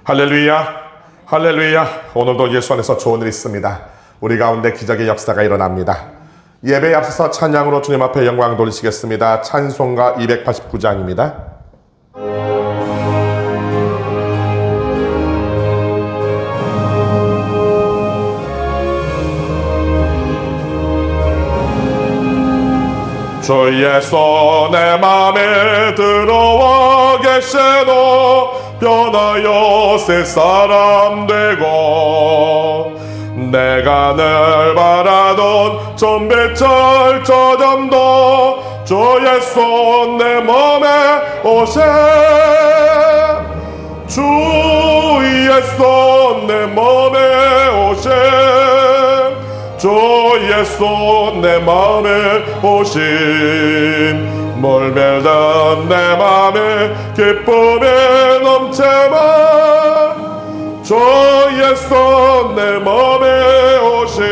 할렐루야, 할렐루야. 오늘도 예수 안에서 좋은 일이 있습니다. 우리 가운데 기적의 역사가 일어납니다. 예배에 앞서서 찬양으로 주님 앞에 영광 돌리시겠습니다. 찬송가 289장입니다. 주의 손에 맘에 들어와 계시도 변하여 새 사람 되고 내가 늘 바라던 전배철 저 잠도 주의 손 내 몸에 오세 주의 손 내 몸에 오세 주의 손 내 맘에 오심 멀매던 내 맘에 기쁨에 넘쳐만 주의 손 내 맘에 오심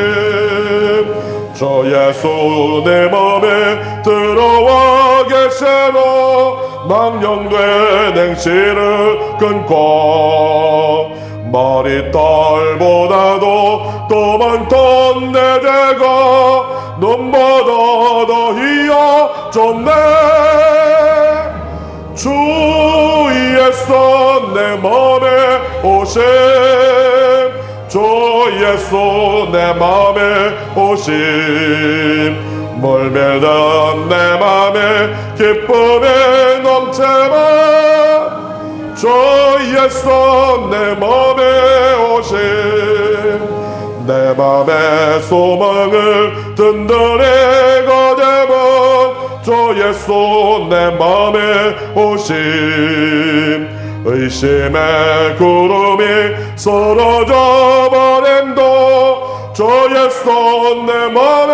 주의 손 내 맘에 들어와 계시로 망령된 행실을 끊고 머리털보다도 또 많던 내 죄가 눈보다 더 희어졌네 주의 손 내 맘에 오심 주의 손 내 맘에 오심 멀매던 내 맘에 기쁨에 넘쳐만 주의 손 내 맘에 오심 내 맘의 소망을 든든히 거듭은 주의 손 내 맘에 오심 의심의 구름이 쓰러져 버림도 주의 손 내 맘에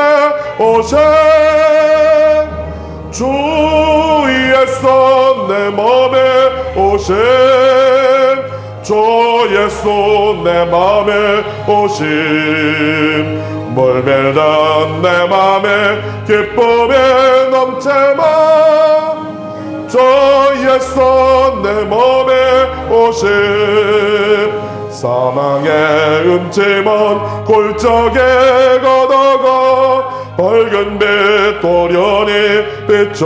오심 주의 손 내 맘에 오심 주의 손 내 맘에 오심 멀매던 내 맘에 기쁨에 넘쳐만 주의 손 내 맘에 오심 사망의 음침한 골짜기에 걷어가 밝은 빛 도련히 비춰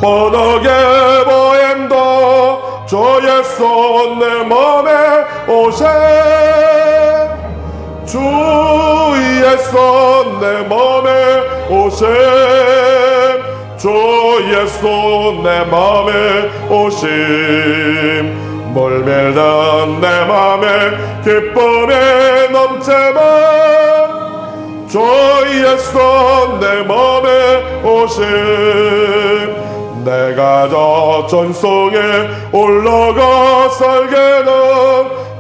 환하게 보임도 주의 손 내 맘에 오심 주의 손 내 맘에 오심 주의 손 내 맘에 오심 멀매던 내 맘에 기쁨에 넘쳐만 주의 손 내 맘에 오심 내가 저 전성에 올라가 살게는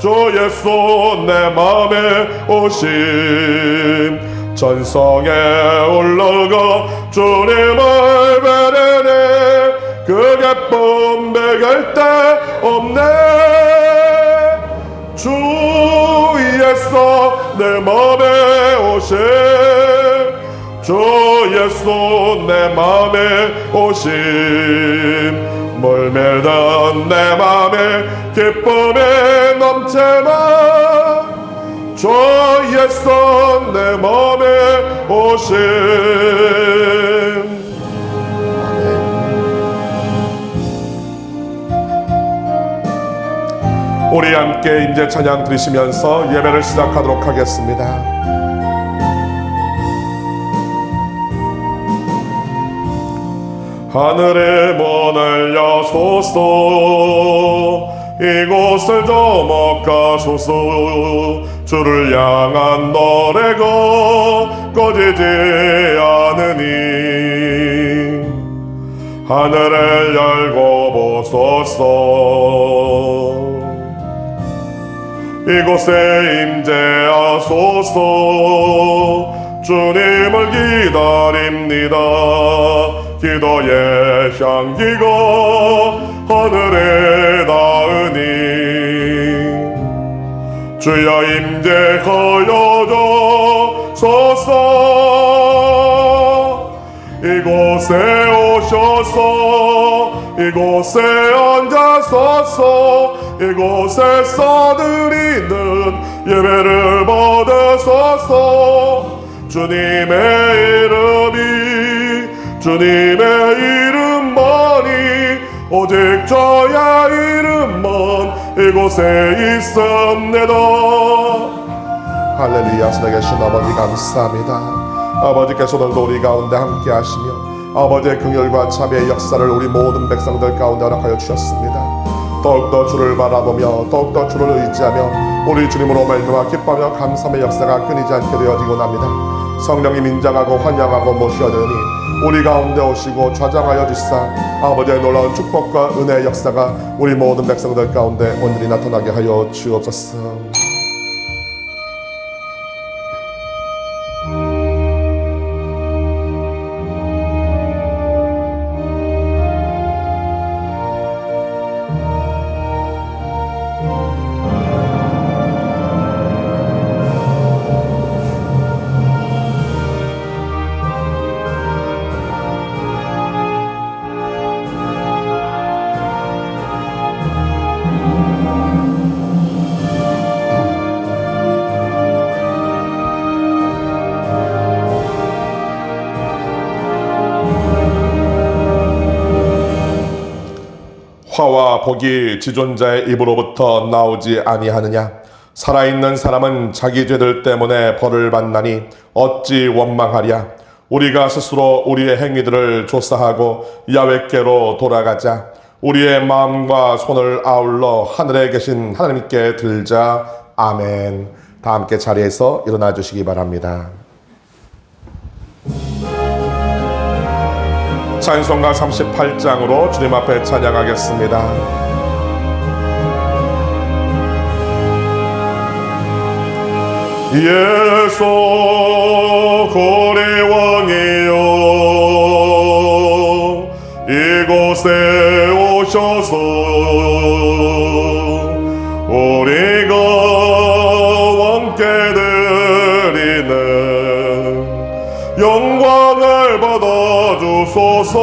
주의 손 내 맘에 오심 전성에 올라가 주님을 뵈려네 그 기쁨 배길 데 없네 주의 손 내 맘에 오심 주의 손 내 맘에 오심 멀매던 내 맘에 기쁨에 넘쳐만 주의 손 내 맘에 오심 우리 함께 이제 찬양 드리시면서 예배를 시작하도록 하겠습니다. 하늘의 문을 여소서 이곳을 조목하소서 주를 향한 노래가 꺼지지 않으니 하늘을 열고 보소서 이곳에 임재하소서 주님을 기다립니다 기도의 향기가 하늘에 닿으니 주여 임재하여 주소서 이곳에 오셔서 이곳에 앉아서서 이곳에서 드리는 예배를 받으소서. 주님의 이름만이 오직 저야 이름만 이곳에 있습니다. 할렐루야. 살아계신 아버지 감사합니다. 아버지께서 오늘도 우리 가운데 함께 하시며 아버지의 긍휼과 자비의 역사를 우리 모든 백성들 가운데 허락하여 주셨습니다. 더욱더 주를 바라보며 더욱더 주를 의지하며 우리 주님으로 말미암아 기뻐하며 감사의 역사가 끊이지 않게 되어지고 납니다. 성령님 인정하고 환영하고 모셔드니 우리 가운데 오시고 좌장하여 주사 아버지의 놀라운 축복과 은혜의 역사가 우리 모든 백성들 가운데 오늘이 나타나게 하여 주옵소서. 화와 복이 지존자의 입으로부터 나오지 아니하느냐. 살아있는 사람은 자기 죄들 때문에 벌을 받나니 어찌 원망하랴. 우리가 스스로 우리의 행위들을 조사하고 야훼께로 돌아가자. 우리의 마음과 손을 아울러 하늘에 계신 하나님께 들자. 아멘. 다 함께 자리에서 일어나 주시기 바랍니다. 찬송가 38장으로 주님 앞에 찬양하겠습니다. 예수 고리 왕이여 이곳에 오셔서 우리가 왕께 드리는 영광을 받아주소서.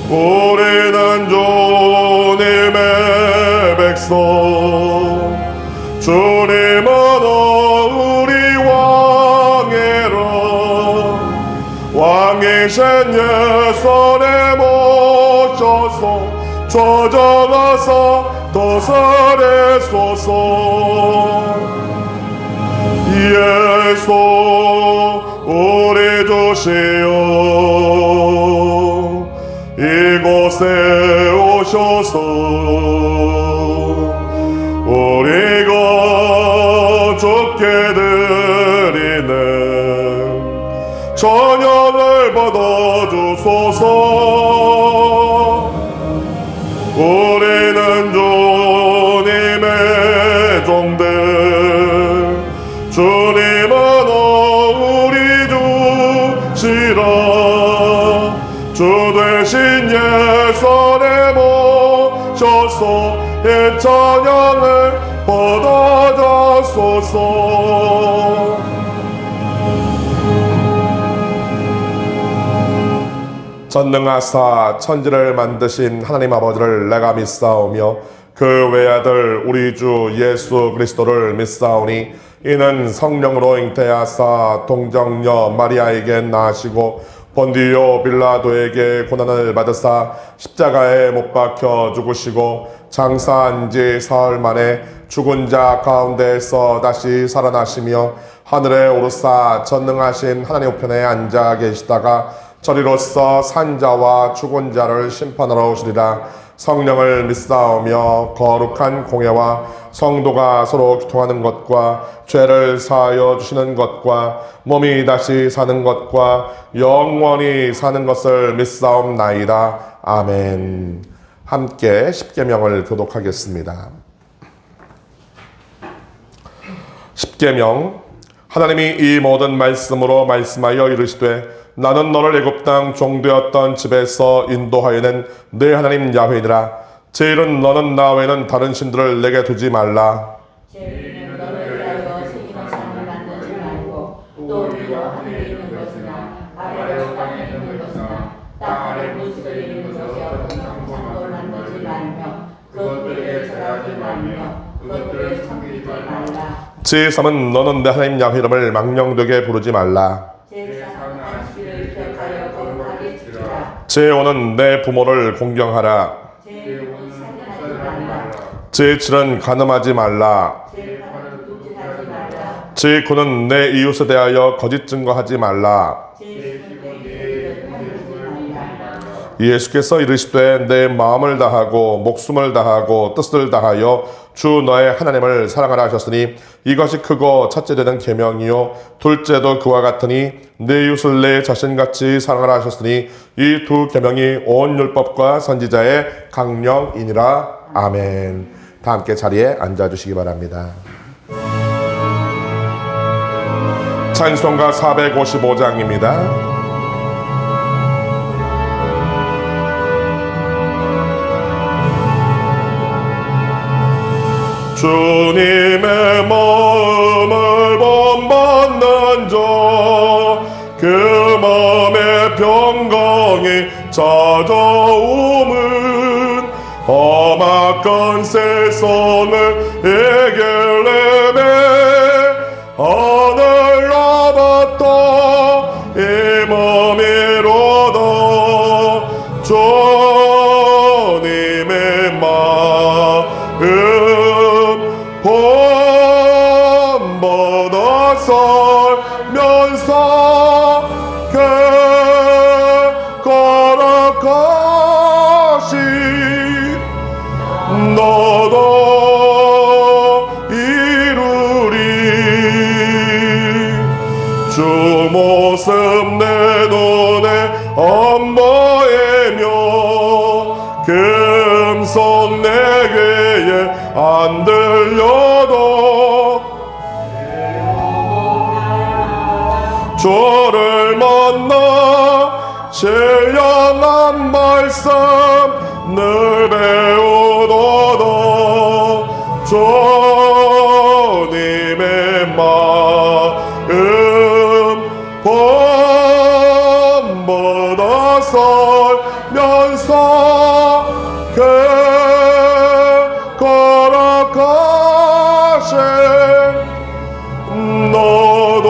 우리는 주님의 백성 주님은 우리 왕이라. 왕이신 예수님 모셔서 조정하사 도설하소서. 예수 우리 주시여 이곳에 오셔서 우리가 주께 드리는 전형을 받아주소서. 우리는 주님의 종들 주님은 우리 주시라. 주 되신 예수님 모셔서 이 찬양을 받아주소서. 전능하사 천지를 만드신 하나님 아버지를 내가 믿사오며 그 외아들 우리 주 예수 그리스도를 믿사오니 이는 성령으로 잉태하사 동정녀 마리아에게 나시고 본디오 빌라도에게 고난을 받으사 십자가에 못 박혀 죽으시고 장사한 지 사흘 만에 죽은 자 가운데에서 다시 살아나시며 하늘에 오르사 전능하신 하나님 우편에 앉아 계시다가 저리로서 산자와 죽은 자를 심판하러 오시리라. 성령을 믿사오며 거룩한 공예와 성도가 서로 교통하는 것과 죄를 사하여 주시는 것과 몸이 다시 사는 것과 영원히 사는 것을 믿사옵나이다. 아멘. 함께 십계명을 교독하겠습니다. 십계명. 하나님이 이 모든 말씀으로 말씀하여 이르시되 나는 너를 애굽 땅 종되었던 집에서 인도하여낸 네 하나님 야훼니라. 제일은 너는 나 외에는 다른 신들을 내게 두지 말라. 제일은 너를 위하여 새기는 상을 만들지 말고 또 위와 하늘에 있는 것이나 아래로 땅에 있는 것이나 땅 아래 물 그것들을 섬기지 말라. 제3은 너는 내 하나님 야훼 이름을 망령되게 부르지 말라. 제3은 안식일을 기억하여 거룩하게 지키라. 제5는 내 부모를 공경하라. 제6은 살인하지 말라. 제7은 간음하지 말라. 제8은 도둑질하지 말라. 제9는 내 이웃에 대하여 거짓 증거하지 말라. 제10은 내 이웃을 살인하지 말라. 예수께서 이르시되 내 마음을 다하고 목숨을 다하고 뜻을 다하여 주 너의 하나님을 사랑하라 하셨으니 이것이 크고 첫째 되는 계명이요 둘째도 그와 같으니 내 이웃을 내 자신같이 사랑하라 하셨으니 이 두 계명이 온 율법과 선지자의 강령이니라. 아멘. 다 함께 자리에 앉아주시기 바랍니다. 찬송가 455장입니다. 주님의 마음을 본받는 자 그 마음의 평강이 찾아오면 험악한 세상을 이길래매 하늘 나봤다 이 맘이로다 주님의 마음 본받아 살면서 걸어가시 너도 이루리 주 모습 내 눈에 안 보이며 금성 내 귀에 안 들려도 주를 만나 신령한 말씀 늘 배우도다 주님의 마음 본받아 살면서 걸어가신 너도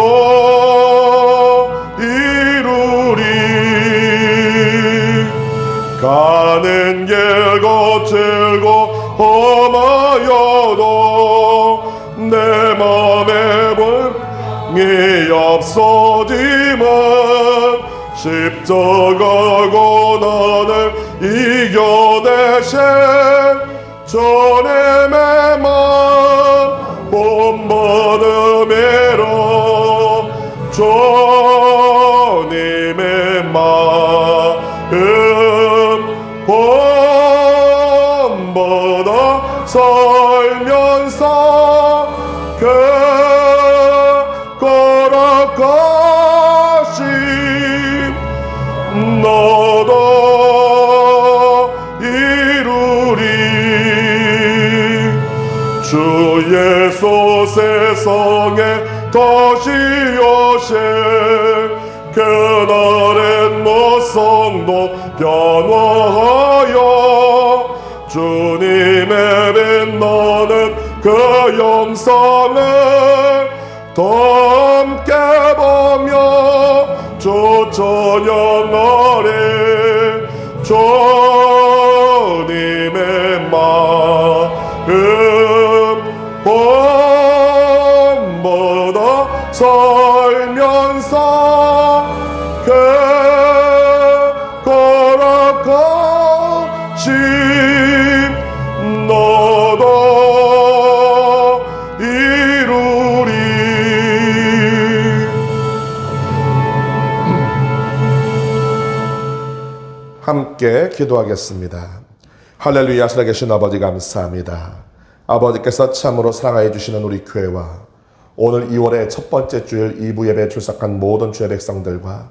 이루리 가는 길 거칠고 험하여도 내 맘에 불이 없어지만 십자가 고난을 이겨내신 주님의 마음 본받음이라 주님의 마음 본받아 살면서 걸어가신 너도 이루리 주 예수 세상에 다시 오실 그날엔 모성도 변화하여 주님의 빛나는 그 영상을 더 함께 보며 주 찬양하리 주님의 마음 본받아 살면서 걸어가신 너도 이루리 함께 기도하겠습니다. 할렐루야. 살아계신 아버지 감사합니다. 아버지께서 참으로 사랑하여 주시는 우리 교회와 오늘 2월의 첫 번째 주일 2부 예배에 출석한 모든 주의 백성들과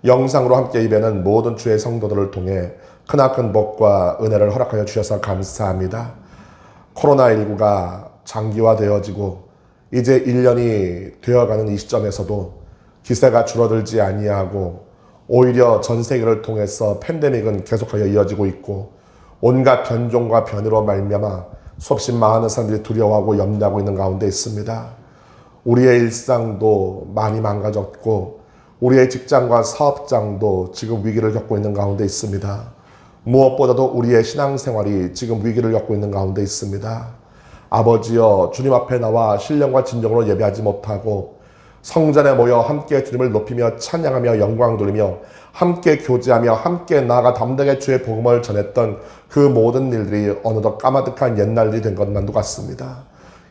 영상으로 함께 예배하는 모든 주의 성도들을 통해 크나큰 복과 은혜를 허락하여 주셔서 감사합니다. 코로나19가 장기화되어지고 이제 1년이 되어가는 이 시점에서도 기세가 줄어들지 아니하고 오히려 전 세계를 통해서 팬데믹은 계속하여 이어지고 있고 온갖 변종과 변이로 말미암아 수없이 많은 사람들이 두려워하고 염려하고 있는 가운데 있습니다. 우리의 일상도 많이 망가졌고 우리의 직장과 사업장도 지금 위기를 겪고 있는 가운데 있습니다. 무엇보다도 우리의 신앙생활이 지금 위기를 겪고 있는 가운데 있습니다. 아버지여, 주님 앞에 나와 신령과 진정으로 예배하지 못하고 성전에 모여 함께 주님을 높이며 찬양하며 영광 돌리며 함께 교제하며 함께 나아가 담대하게 주의 복음을 전했던 그 모든 일들이 어느덧 까마득한 옛날이 된 것만도 같습니다.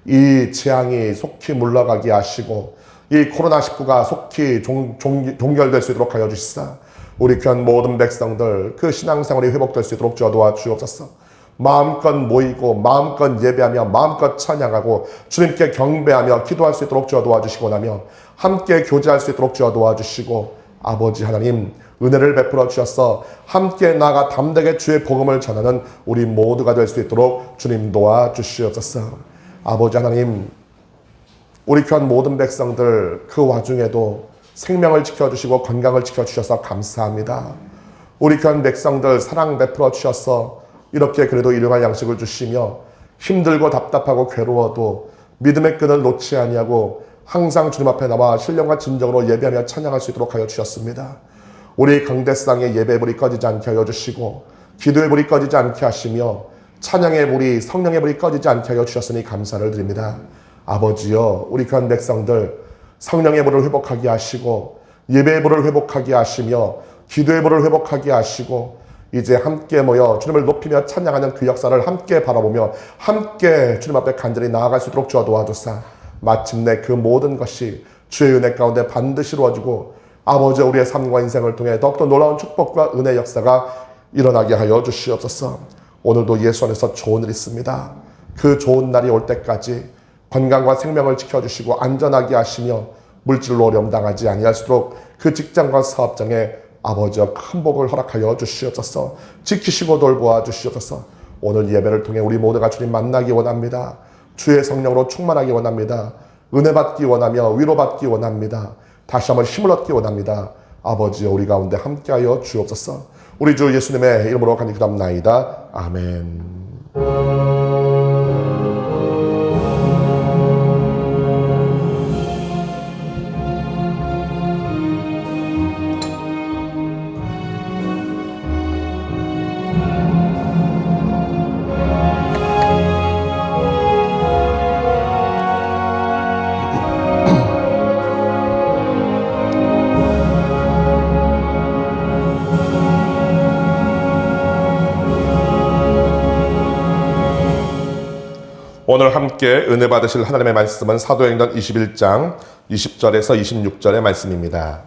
이 재앙이 속히 물러가게 하시고 이 코로나19가 속히 종결될 수 있도록 하여 주시사 우리 귀한 모든 백성들 그 신앙생활이 회복될 수 있도록 주여 도와주옵소서. 마음껏 모이고 마음껏 예배하며 마음껏 찬양하고 주님께 경배하며 기도할 수 있도록 주여 도와주시고 나며 함께 교제할 수 있도록 주여 도와주시고 아버지 하나님 은혜를 베풀어 주셔서 함께 나아가 담대하게 주의 복음을 전하는 우리 모두가 될 수 있도록 주님 도와주시옵소서. 아버지 하나님 우리 귀한 모든 백성들 그 와중에도 생명을 지켜주시고 건강을 지켜주셔서 감사합니다. 우리 귀한 백성들 사랑 베풀어 주셔서 이렇게 그래도 일용할 양식을 주시며 힘들고 답답하고 괴로워도 믿음의 끈을 놓지 아니하고 항상 주님 앞에 나와 신령과 진정으로 예배하며 찬양할 수 있도록 하여 주셨습니다. 우리 강대상의 예배의 불이 꺼지지 않게 하여 주시고 기도의 불이 꺼지지 않게 하시며 찬양의 불이 성령의 불이 꺼지지 않게 하여 주셨으니 감사를 드립니다. 아버지여 우리 귀한 백성들 성령의 불을 회복하게 하시고 예배의 불을 회복하게 하시며 기도의 불을 회복하게 하시고 이제 함께 모여 주님을 높이며 찬양하는 그 역사를 함께 바라보며 함께 주님 앞에 간절히 나아갈 수 있도록 주어 도와주사 마침내 그 모든 것이 주의 은혜 가운데 반드시 이루어지고 아버지 우리의 삶과 인생을 통해 더욱더 놀라운 축복과 은혜 역사가 일어나게 하여 주시옵소서. 오늘도 예수 안에서 좋은 일 있습니다. 그 좋은 날이 올 때까지 건강과 생명을 지켜주시고 안전하게 하시며 물질로 어려움 당하지 아니할수록 그 직장과 사업장에 아버지여 큰 복을 허락하여 주시옵소서. 지키시고 돌보아 주시옵소서. 오늘 예배를 통해 우리 모두가 주님 만나기 원합니다. 주의 성령으로 충만하기 원합니다. 은혜 받기 원하며 위로받기 원합니다. 다시 한번 힘을 얻기 원합니다. 아버지여 우리 가운데 함께하여 주옵소서. 우리 주 예수님의 이름으로 간절히 기도합나이다. 아멘. 오늘 함께 은혜 받으실 하나님의 말씀은 사도행전 21장 20절에서 26절의 말씀입니다.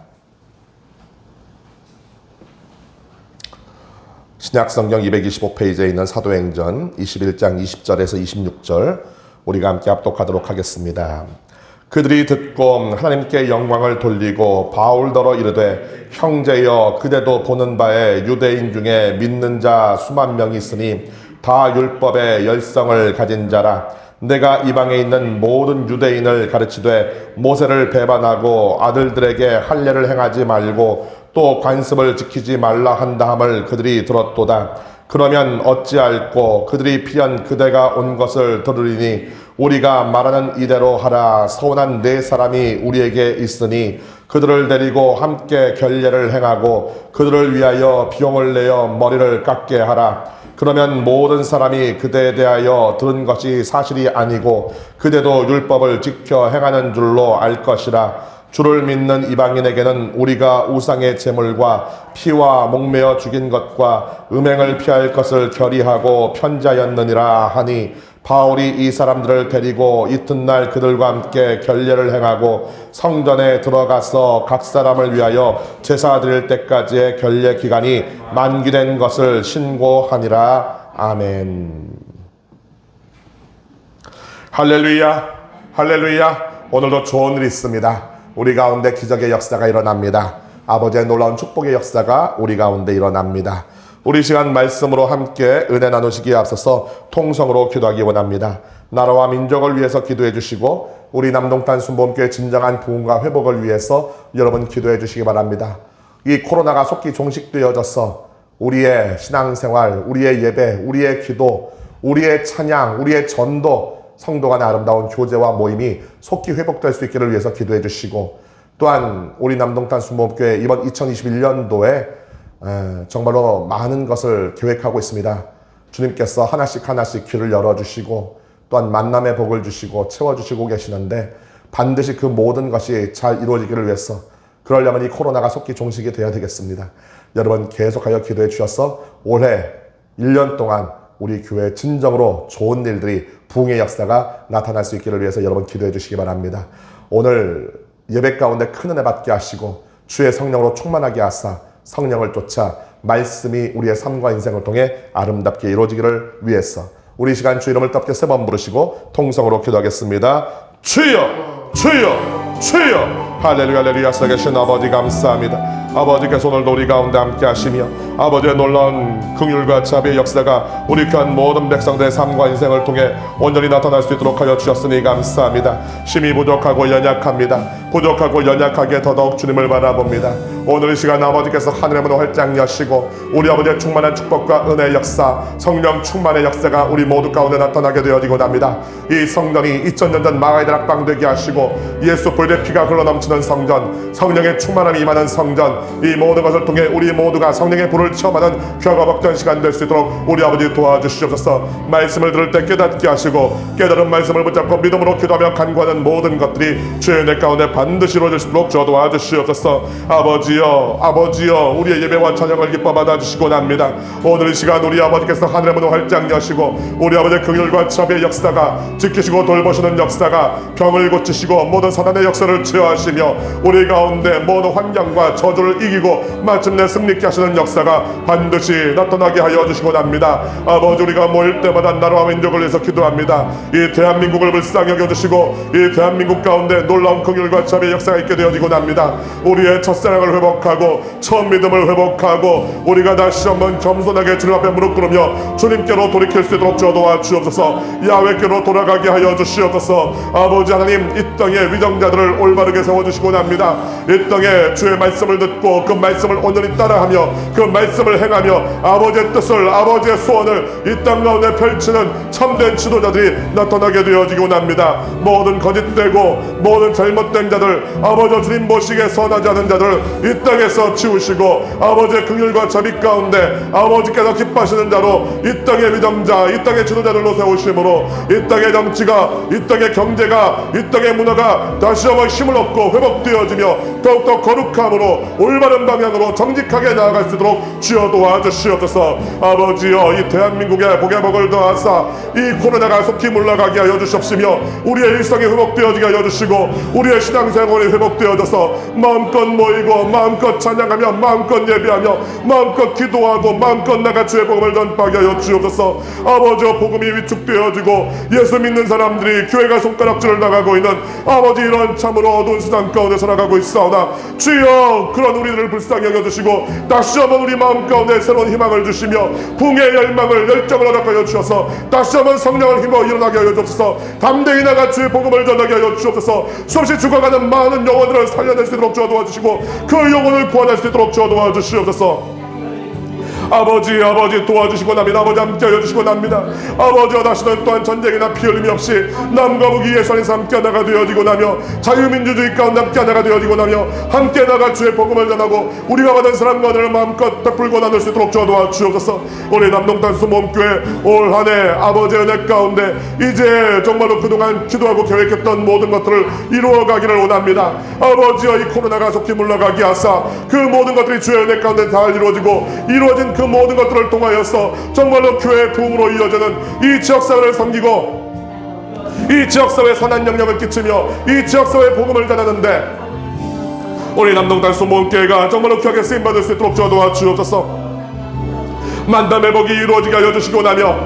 신약성경 225페이지에 있는 사도행전 21장 20절에서 26절 우리가 함께 합독하도록 하겠습니다. 그들이 듣고 하나님께 영광을 돌리고 바울더러 이르되 형제여 그대도 보는 바에 유대인 중에 믿는 자 수만 명이 있으니 다 율법의 열성을 가진 자라. 내가 이방에 있는 모든 유대인을 가르치되 모세를 배반하고 아들들에게 할례를 행하지 말고 또 관습을 지키지 말라 한다 함을 그들이 들었도다. 그러면 어찌할꼬 그들이 피한 그대가 온 것을 들으리니 우리가 말하는 이대로 하라. 서운한 네 사람이 우리에게 있으니 그들을 데리고 함께 결례를 행하고 그들을 위하여 비용을 내어 머리를 깎게 하라. 그러면 모든 사람이 그대에 대하여 들은 것이 사실이 아니고 그대도 율법을 지켜 행하는 줄로 알 것이라. 주를 믿는 이방인에게는 우리가 우상의 제물과 피와 목매어 죽인 것과 음행을 피할 것을 결의하고 편지하였느니라 하니 바울이 이 사람들을 데리고 이튿날 그들과 함께 결례를 행하고 성전에 들어가서 각 사람을 위하여 제사 드릴 때까지의 결례 기간이 만기된 것을 신고하니라. 아멘. 할렐루야, 할렐루야. 오늘도 좋은 일이 있습니다. 우리 가운데 기적의 역사가 일어납니다. 아버지의 놀라운 축복의 역사가 우리 가운데 일어납니다. 우리 시간 말씀으로 함께 은혜 나누시기에 앞서서 통성으로 기도하기 원합니다. 나라와 민족을 위해서 기도해 주시고 우리 남동탄 순복음교회 진정한 부흥과 회복을 위해서 여러분 기도해 주시기 바랍니다. 이 코로나가 속히 종식되어져서 우리의 신앙생활, 우리의 예배, 우리의 기도, 우리의 찬양, 우리의 전도, 성도 간의 아름다운 교제와 모임이 속히 회복될 수 있기를 위해서 기도해 주시고, 또한 우리 남동탄 순복음교회 이번 2021년도에 정말로 많은 것을 계획하고 있습니다. 주님께서 하나씩 하나씩 길을 열어주시고, 또한 만남의 복을 주시고 채워주시고 계시는데, 반드시 그 모든 것이 잘 이루어지기를 위해서, 그러려면 이 코로나가 속히 종식이 되어야 되겠습니다. 여러분 계속하여 기도해 주셔서 올해 1년 동안 우리 교회에 진정으로 좋은 일들이, 부흥의 역사가 나타날 수 있기를 위해서 여러분 기도해 주시기 바랍니다. 오늘 예배 가운데 큰 은혜 받게 하시고 주의 성령으로 충만하게 하사 성령을 쫓아 말씀이 우리의 삶과 인생을 통해 아름답게 이루어지기를 위해서 우리 시간 주 이름을 뜻밖에 3번 부르시고 통성으로 기도하겠습니다. 주여, 주여, 주여. 할렐루야, 할렐루야. 살아계신 아버지 감사합니다. 아버지께서 오늘도 우리 가운데 함께 하시며 아버지의 놀라운 긍휼과 자비의 역사가 우리 귀한 모든 백성들의 삶과 인생을 통해 온전히 나타날 수 있도록 하여 주셨으니 감사합니다. 심히 부족하고 연약합니다. 부족하고 연약하게 더더욱 주님을 바라봅니다. 오늘 이 시간 아버지께서 하늘의 문을 활짝 여시고 우리 아버지의 충만한 축복과 은혜의 역사, 성령 충만의 역사가 우리 모두 가운데 나타나게 되어지곤 합니다. 이 성전이 2000년 전 마가의 다락방 되게 하시고 예수 불의 피가 흘러넘치는 성전, 성령의 충만함이 임하는 성전, 이 모든 것을 통해 우리 모두가 성령의 불을 체험하는 귀하고 복된 시간 될 수 있도록 우리 아버지 도와주시옵소서. 말씀을 들을 때 깨닫게 하시고 깨달은 말씀을 붙잡고 믿음으로 기도하며 간구하는 모든 것들이 주의 은혜 가운데 반드시 이루어질 수 있도록 저와 도와주시옵소서. 아버지여, 아버지여, 우리의 예배와 찬양을 기뻐 받아주시곤 합니다. 오늘 이 시간 우리 아버지께서 하늘의 문을 활짝 여시고 우리 아버지의 긍휼과 자비의 역사가, 지키시고 돌보시는 역사가, 병을 고치시고 모든 사단의 역사를 제어하시며 우리 가운데 모든 환경과 저주를 이기고 마침내 승리케 하시는 역사가 반드시 나타나게 하여 주시곤 합니다. 아버지, 우리가 모일 때마다 나라와 민족을 위해서 기도합니다. 이 대한민국을 불쌍히 여겨주시고 이 대한민국 가운데 놀라운 긍휼과 자비의 역사가 있게 되어지곤 합니다. 우리의 첫사랑을 회복하고 처음 믿음을 회복하고 우리가 다시 한번 겸손하게 주님 앞에 무릎 꿇으며 주님께로 돌이킬 수 있도록 도와주옵소서. 야훼께로 돌아가게 하여 주시옵소서. 아버지 하나님, 이 땅의 위정자들을 올바르게 세워주시곤 합니다. 이 땅에 주의 말씀을 듣고 그 말씀을 온전히 따라하며 그 말씀을 행하며 아버지의 뜻을, 아버지의 소원을 이 땅 가운데 펼치는 참된 지도자들이 나타나게 되어지곤 합니다. 모든 거짓되고 모든 잘못된 자들, 아버지 주님 보시기에 선하지 않은 자들을 이 땅에서 치우시고 아버지의 긍휼과 자비 가운데 아버지께서 기뻐하시는 자로 이 땅의 위정자, 이 땅의 지도자들로 세우심으로 이 땅의 정치가, 이 땅의 경제가, 이 땅의 문화가 다시 한번 힘을 얻고 회복되어지며 더욱더 거룩함으로 올바른 방향으로 정직하게 나아갈 수 있도록 주여 도와주시옵소서. 아버지여, 이 대한민국의 복의 복을 더하사 이 코로나가 속히 물러가게 하여 주시옵시며 우리의 일상이 회복되어지게 하여 주시고 우리의 신앙생활이 회복되어져서 마음껏 모이고 마음껏 찬양하며 마음껏 예배하며 마음껏 기도하고 마음껏 나가 주의 복음을 전파하게 하여 주옵소서. 아버지여, 복음이 위축되어지고 예수 믿는 사람들이 교회가 손가락질을 나가고 있는 아버지, 이런 참으로 어두운 세상 가운데 살아가고 있사오나 주여, 그런 우리들을 불쌍히 여겨주시고 다시 한번 우리 마음 가운데 새로운 희망을 주시며 붕의 열망을, 열정을 허락하여 주셔서 다시 한번 성령을 힘어 일어나게 하여 주옵소서. 담대히 나가 주의 복음을 전하게 하여 주옵소서. 수없이 죽어가는 많은 영혼들을 살려낼 수 있도록 주어 도와주시고 그 영혼을 구원할 수 있도록 주어 도와주시옵소서. 아버지 도와주시고 납니다. 아버지 함께 해주시고 납니다. 아버지와 다시는 또한 전쟁이나 피 흘림이 없이 남과 북이 예수 안에서 함께 나가 되어지고 나며 자유민주주의 가운데 함께 나가 되어지고 나며 함께 나가 주의 복음을 전하고 우리가 받은 사랑과 은혜를 마음껏 베풀고 나눌 수 있도록 도와주옵소서. 우리 남동탄 순복음교회 올 한 해 아버지의 은혜 가운데 이제 정말로 그동안 기도하고 계획했던 모든 것들을 이루어가기를 원합니다. 아버지여, 이 코로나가 속히 물러가게 하사 그 모든 것들이 주의 은혜 가운데 잘 이루어지고 이루어진 그 모든 것들을 통하여서 정말로 교회의 부흥으로 이어지는 이 지역사회를 섬기고 이 지역사회에 선한 영향을 끼치며 이 지역사회의 복음을 전하는데 우리 남동탄 순복음교회가 정말로 귀하게 쓰임받을 수 있도록 도와주옵소서. 만담의 복이 이루어지게 하여 주시고 나며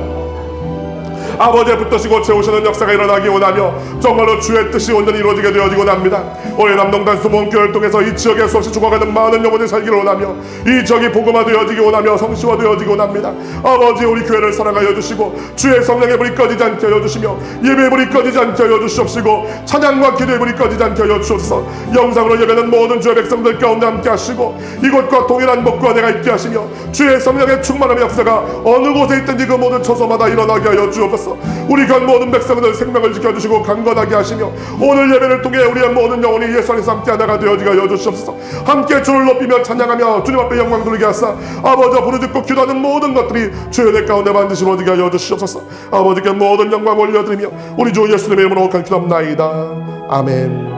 아버지의 붙드시고 채우시는 역사가 일어나기 원하며 정말로 주의 뜻이 온전히 이루어지게 되어지곤 합니다. 올해 남동단 수목교회를 통해서 이 지역에 수없이 죽어가는 많은 영혼이 살기를 원하며 이 지역이 복음화되어지기 원하며 성시화되어지기 원합니다. 아버지, 우리 교회를 사랑하여 주시고 주의 성령의 불이 꺼지지 않게 하여 주시며 예배의 불이 꺼지지 않게 하여 주시옵시고 찬양과 기도의 불이 꺼지지 않게 하여 주옵소서. 영상으로 예배는 모든 주의 백성들 가운데 함께 하시고 이곳과 동일한 복과 내가 있게 하시며 주의 성령의 충만함의 역사가 어느 곳에 있든지 그 모든 처소마다 일어나게 하여 주옵소서. 우리 간 모든 백성들 생명을 지켜주시고 강건하게 하시며 오늘 예배를 통해 우리의 모든 영혼이 예수 안에서 함께 하나가 되어지게 하여 주옵소서. 함께 주를 높이며 찬양하며 주님 앞에 영광 돌리게 하사 아버지 부르짖고 기도하는 모든 것들이 주의 은혜 가운데 반드시 이루어지게 하여 주시옵소서. 아버지께 모든 영광 올려드리며 우리 주 예수님의 이름으로 간구합나이다. 아멘.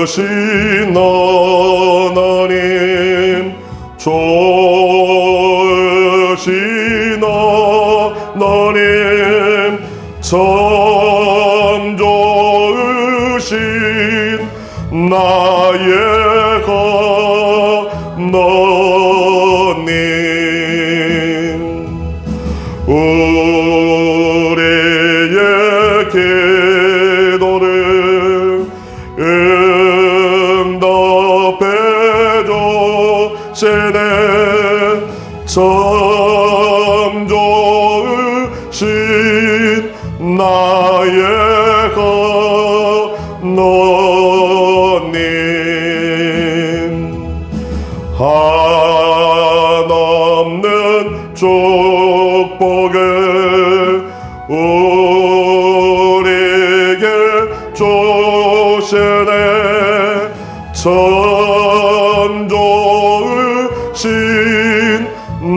조신 하나님, 조신 하나님, 참 좋으신 나의 하나님, 우리의 기도를 응답해 주시네. 참 좋으신 나의 하나님, 한없는 축복을 우리에게 주시네. 참 좋으신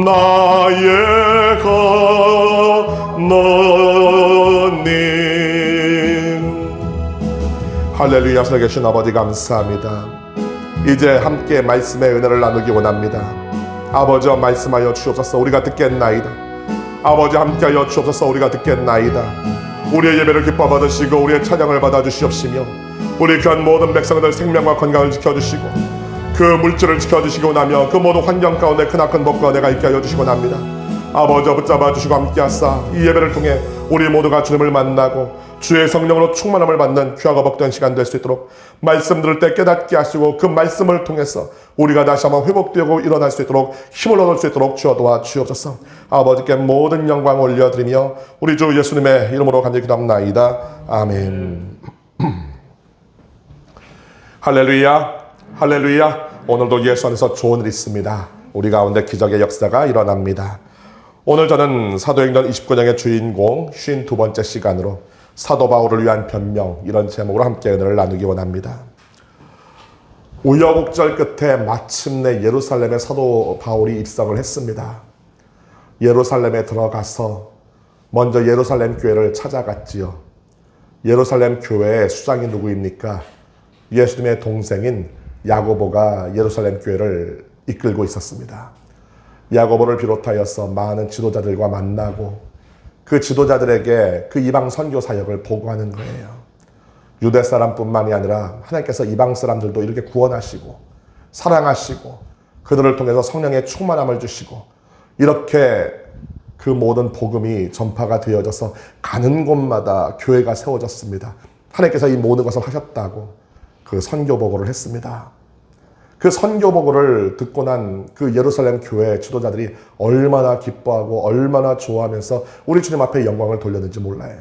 나의 하나님. 할렐루야. 살아계신 아버지 감사합니다. 이제 함께 말씀의 은혜를 나누기 원합니다. 아버지와 말씀하여 주옵소서. 우리가 듣겠나이다. 아버지 함께하여 주옵소서. 우리가 듣겠나이다. 우리의 예배를 기뻐 받으시고 우리의 찬양을 받아 주시옵시며 우리 귀한 모든 백성들 생명과 건강을 지켜주시고 그 물질을 지켜주시고 나며 그 모든 환경 가운데 크나큰 복과 은혜가 있게 하여 주시고 납니다. 아버지 붙잡아 주시고 함께하사 이 예배를 통해 우리 모두가 주님을 만나고 주의 성령으로 충만함을 받는 귀하고 복된 시간 될 수 있도록 말씀 들을 때 깨닫게 하시고 그 말씀을 통해서 우리가 다시 한번 회복되고 일어날 수 있도록 힘을 얻을 수 있도록 주여 도와주옵소서. 아버지께 모든 영광 올려드리며 우리 주 예수님의 이름으로 간절히 기도합나이다. 아멘. 할렐루야, 할렐루야. 오늘도 예수 안에서 좋은 일이 있습니다. 우리 가운데 기적의 역사가 일어납니다. 오늘 저는 사도행전 29장의 주인공 52번째 시간으로 사도 바울을 위한 변명, 이런 제목으로 함께 은혜를 나누기 원합니다. 우여곡절 끝에 마침내 예루살렘에 사도 바울이 입성을 했습니다. 예루살렘에 들어가서 먼저 예루살렘 교회를 찾아갔지요. 예루살렘 교회의 수장이 누구입니까? 예수님의 동생인 야고보가 예루살렘 교회를 이끌고 있었습니다. 야고보를 비롯하여서 많은 지도자들과 만나고 그 지도자들에게 그 이방 선교 사역을 보고하는 거예요. 유대 사람뿐만이 아니라 하나님께서 이방 사람들도 이렇게 구원하시고 사랑하시고 그들을 통해서 성령의 충만함을 주시고 이렇게 그 모든 복음이 전파가 되어져서 가는 곳마다 교회가 세워졌습니다. 하나님께서 이 모든 것을 하셨다고 그 선교 보고를 했습니다. 그 선교 보고를 듣고 난 그 예루살렘 교회 지도자들이 얼마나 기뻐하고 얼마나 좋아하면서 우리 주님 앞에 영광을 돌렸는지 몰라요.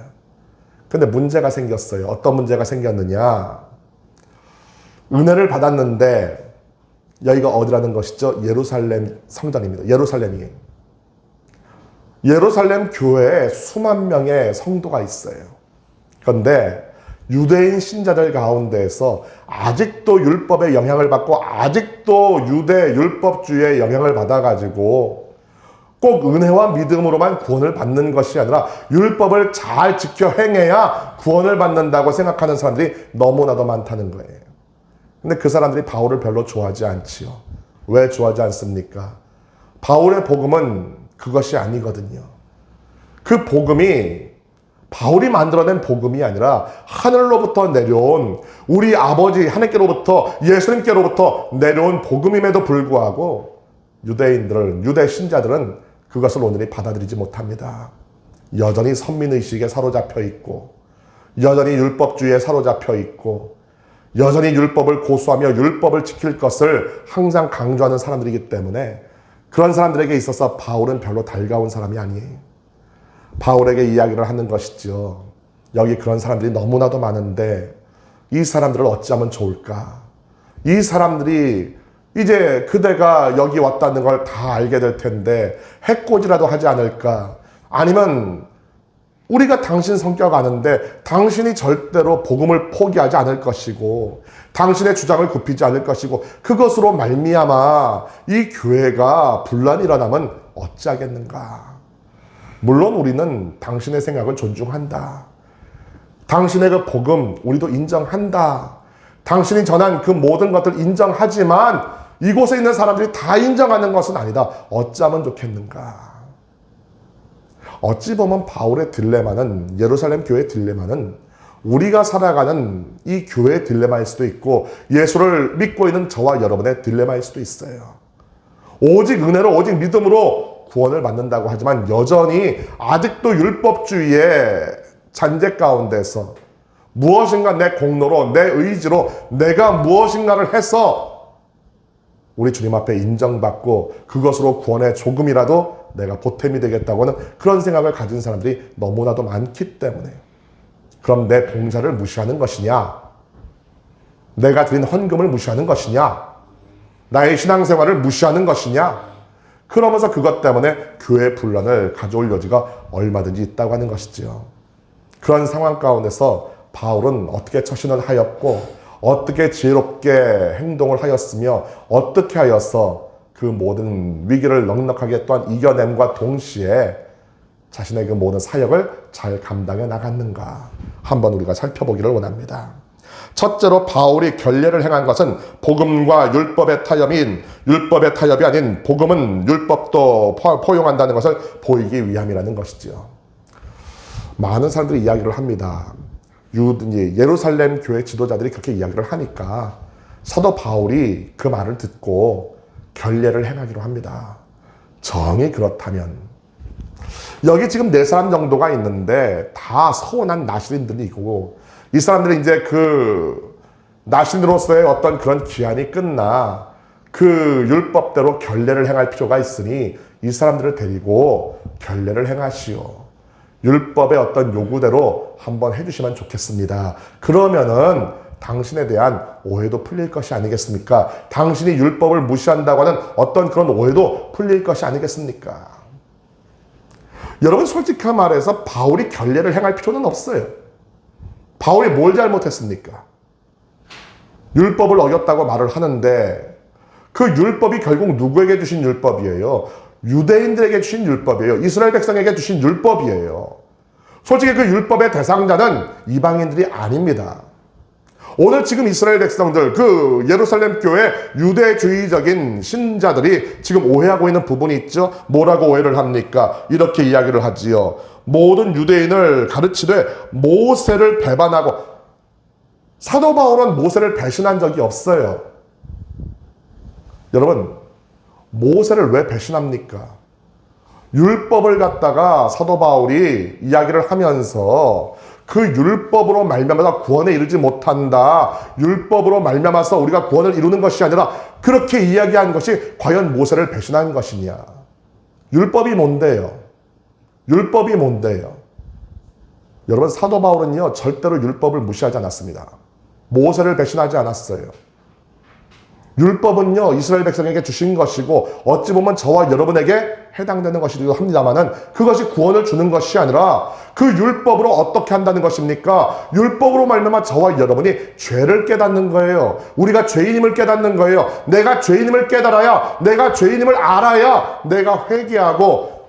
근데 문제가 생겼어요. 어떤 문제가 생겼느냐? 은혜를 받았는데 여기가 어디라는 것이죠? 예루살렘 성전입니다. 예루살렘이에요. 예루살렘 교회에 수만 명의 성도가 있어요. 그런데 유대인 신자들 가운데에서 아직도 율법의 영향을 받고 아직도 유대 율법주의의 영향을 받아가지고 꼭 은혜와 믿음으로만 구원을 받는 것이 아니라 율법을 잘 지켜 행해야 구원을 받는다고 생각하는 사람들이 너무나도 많다는 거예요. 근데 그 사람들이 바울을 별로 좋아하지 않지요. 왜 좋아하지 않습니까? 바울의 복음은 그것이 아니거든요. 그 복음이 바울이 만들어낸 복음이 아니라 하늘로부터 내려온 우리 아버지 하나님께로부터 예수님께로부터 내려온 복음임에도 불구하고 유대인들은, 유대 신자들은 그것을 오늘이 받아들이지 못합니다. 여전히 선민의식에 사로잡혀 있고 여전히 율법주의에 사로잡혀 있고 여전히 율법을 고수하며 율법을 지킬 것을 항상 강조하는 사람들이기 때문에 그런 사람들에게 있어서 바울은 별로 달가운 사람이 아니에요. 바울에게 이야기를 하는 것이죠. 여기 그런 사람들이 너무나도 많은데 이 사람들을 어찌하면 좋을까? 이 사람들이 이제 그대가 여기 왔다는 걸 다 알게 될 텐데 해코지라도 하지 않을까? 아니면 우리가 당신 성격 아는데 당신이 절대로 복음을 포기하지 않을 것이고 당신의 주장을 굽히지 않을 것이고 그것으로 말미암아 이 교회가 분란이 일어나면 어찌하겠는가? 물론 우리는 당신의 생각을 존중한다. 당신의 그 복음 우리도 인정한다. 당신이 전한 그 모든 것들 인정하지만 이곳에 있는 사람들이 다 인정하는 것은 아니다. 어찌하면 좋겠는가? 어찌 보면 바울의 딜레마는, 예루살렘 교회의 딜레마는 우리가 살아가는 이 교회의 딜레마일 수도 있고 예수를 믿고 있는 저와 여러분의 딜레마일 수도 있어요. 오직 은혜로, 오직 믿음으로 구원을 받는다고 하지만 여전히 아직도 율법주의의 잔재 가운데서 무엇인가 내 공로로, 내 의지로 내가 무엇인가를 해서 우리 주님 앞에 인정받고 그것으로 구원에 조금이라도 내가 보탬이 되겠다고 하는 그런 생각을 가진 사람들이 너무나도 많기 때문에 그럼 내 봉사를 무시하는 것이냐? 내가 드린 헌금을 무시하는 것이냐? 나의 신앙생활을 무시하는 것이냐? 그러면서 그것 때문에 교회 분란을 가져올 여지가 얼마든지 있다고 하는 것이지요. 그런 상황 가운데서 바울은 어떻게 처신을 하였고 어떻게 지혜롭게 행동을 하였으며 어떻게 하여서 그 모든 위기를 넉넉하게 또한 이겨냄과 동시에 자신의 그 모든 사역을 잘 감당해 나갔는가 한번 우리가 살펴보기를 원합니다. 첫째로 바울이 결례를 행한 것은 복음과 율법의 타협이 아닌 복음은 율법도 포용한다는 것을 보이기 위함이라는 것이지요. 많은 사람들이 이야기를 합니다. 예루살렘 교회 지도자들이 그렇게 이야기를 하니까 사도 바울이 그 말을 듣고 결례를 행하기로 합니다. 정이 그렇다면 여기 지금 4사람 정도가 있는데 다 서운한 나실인들이고 이 사람들이 이제 그 나신으로서의 어떤 그런 기한이 끝나 그 율법대로 결례를 행할 필요가 있으니 이 사람들을 데리고 결례를 행하시오. 율법의 어떤 요구대로 한번 해주시면 좋겠습니다. 그러면은 당신에 대한 오해도 풀릴 것이 아니겠습니까? 당신이 율법을 무시한다고 하는 어떤 그런 오해도 풀릴 것이 아니겠습니까? 여러분 솔직한 말해서 바울이 결례를 행할 필요는 없어요. 바울이 뭘 잘못했습니까? 율법을 어겼다고 말을 하는데 그 율법이 결국 누구에게 주신 율법이에요? 유대인들에게 주신 율법이에요. 이스라엘 백성에게 주신 율법이에요. 솔직히 그 율법의 대상자는 이방인들이 아닙니다. 오늘 지금 이스라엘 백성들, 그 예루살렘 교회 유대주의적인 신자들이 지금 오해하고 있는 부분이 있죠. 뭐라고 오해를 합니까? 이렇게 이야기를 하지요. 모든 유대인을 가르치되 모세를 배반하고, 사도 바울은 모세를 배신한 적이 없어요. 여러분, 모세를 왜 배신합니까? 율법을 갖다가 사도 바울이 이야기를 하면서 그 율법으로 말미암아서 구원에 이르지 못한다. 율법으로 말미암아서 우리가 구원을 이루는 것이 아니라 그렇게 이야기한 것이 과연 모세를 배신한 것이냐. 율법이 뭔데요? 율법이 뭔데요? 여러분, 사도 바울은요 절대로 율법을 무시하지 않았습니다. 모세를 배신하지 않았어요. 율법은요 이스라엘 백성에게 주신 것이고 어찌 보면 저와 여러분에게 해당되는 것이기도 합니다만은 그것이 구원을 주는 것이 아니라 그 율법으로 어떻게 한다는 것입니까? 율법으로 말미암아 저와 여러분이 죄를 깨닫는 거예요. 우리가 죄인임을 깨닫는 거예요. 내가 죄인임을 깨달아야, 내가 죄인임을 알아야 내가 회개하고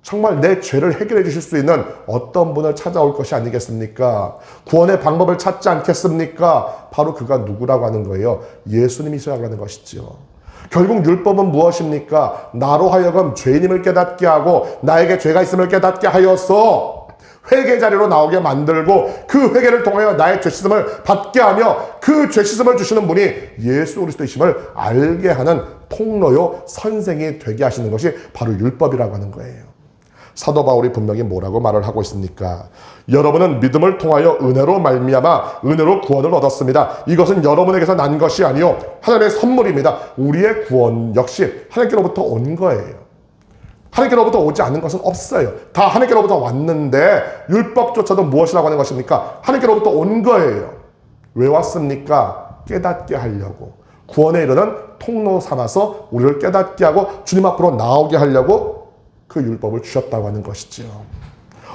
정말 내 죄를 해결해 주실 수 있는 어떤 분을 찾아올 것이 아니겠습니까? 구원의 방법을 찾지 않겠습니까? 바로 그가 누구라고 하는 거예요? 예수님이시라고 하는 것이죠. 결국 율법은 무엇입니까? 나로 하여금 죄인임을 깨닫게 하고 나에게 죄가 있음을 깨닫게 하여서 회개 자리로 나오게 만들고 그 회개를 통하여 나의 죄 씻음을 받게 하며 그 죄 씻음을 주시는 분이 예수 그리스도이심을 알게 하는 통로요 선생이 되게 하시는 것이 바로 율법이라고 하는 거예요. 사도 바울이 분명히 뭐라고 말을 하고 있습니까? 여러분은 믿음을 통하여 은혜로 말미암아 은혜로 구원을 얻었습니다. 이것은 여러분에게서 난 것이 아니요 하나님의 선물입니다. 우리의 구원 역시 하나님께로부터 온 거예요. 하나님께로부터 오지 않는 것은 없어요. 다 하나님께로부터 왔는데 율법조차도 무엇이라고 하는 것입니까? 하나님께로부터 온 거예요. 왜 왔습니까? 깨닫게 하려고. 구원에 이르는 통로 삼아서 우리를 깨닫게 하고 주님 앞으로 나오게 하려고 그 율법을 주셨다고 하는 것이죠.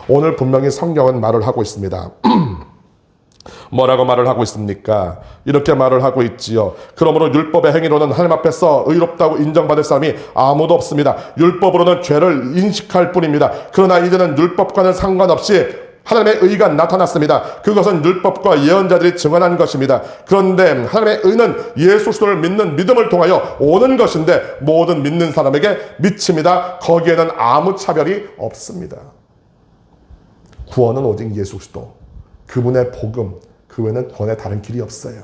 오늘 분명히 성경은 말을 하고 있습니다. 뭐라고 말을 하고 있습니까? 이렇게 말을 하고 있지요. 그러므로 율법의 행위로는 하나님 앞에서 의롭다고 인정받을 사람이 아무도 없습니다. 율법으로는 죄를 인식할 뿐입니다. 그러나 이제는 율법과는 상관없이 하나님의 의가 나타났습니다. 그것은 율법과 예언자들이 증언한 것입니다. 그런데 하나님의 의는 예수 그리스도를 믿는 믿음을 통하여 오는 것인데 모든 믿는 사람에게 미칩니다. 거기에는 아무 차별이 없습니다. 구원은 오직 예수 그리스도, 그분의 복음, 그 외에는 구원의 다른 길이 없어요.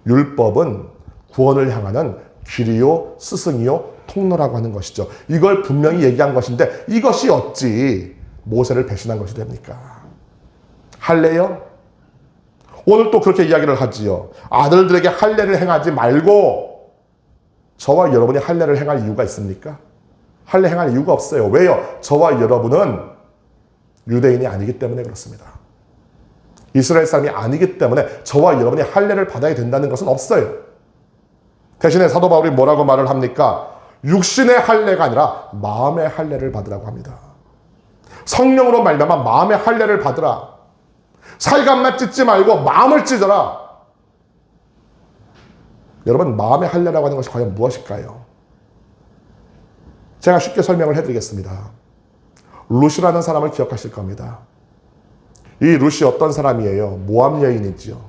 율법은 구원을 향하는 길이요 스승이요 통로라고 하는 것이죠. 이걸 분명히 얘기한 것인데 이것이 어찌 모세를 배신한 것이 됩니까? 할례요? 오늘 또 그렇게 이야기를 하지요. 아들들에게 할례를 행하지 말고 저와 여러분이 할례를 행할 이유가 있습니까? 할례 행할 이유가 없어요. 왜요? 저와 여러분은 유대인이 아니기 때문에 그렇습니다. 이스라엘 사람이 아니기 때문에 저와 여러분이 할례를 받아야 된다는 것은 없어요. 대신에 사도 바울이 뭐라고 말을 합니까? 육신의 할례가 아니라 마음의 할례를 받으라고 합니다. 성령으로 말미암아 마음의 할례를 받으라. 살갑만 찢지 말고 마음을 찢어라. 여러분, 마음의 할례라고 하는 것이 과연 무엇일까요? 제가 쉽게 설명을 해드리겠습니다. 룻이라는 사람을 기억하실 겁니다. 이 룻이 어떤 사람이에요? 모압 여인이지요.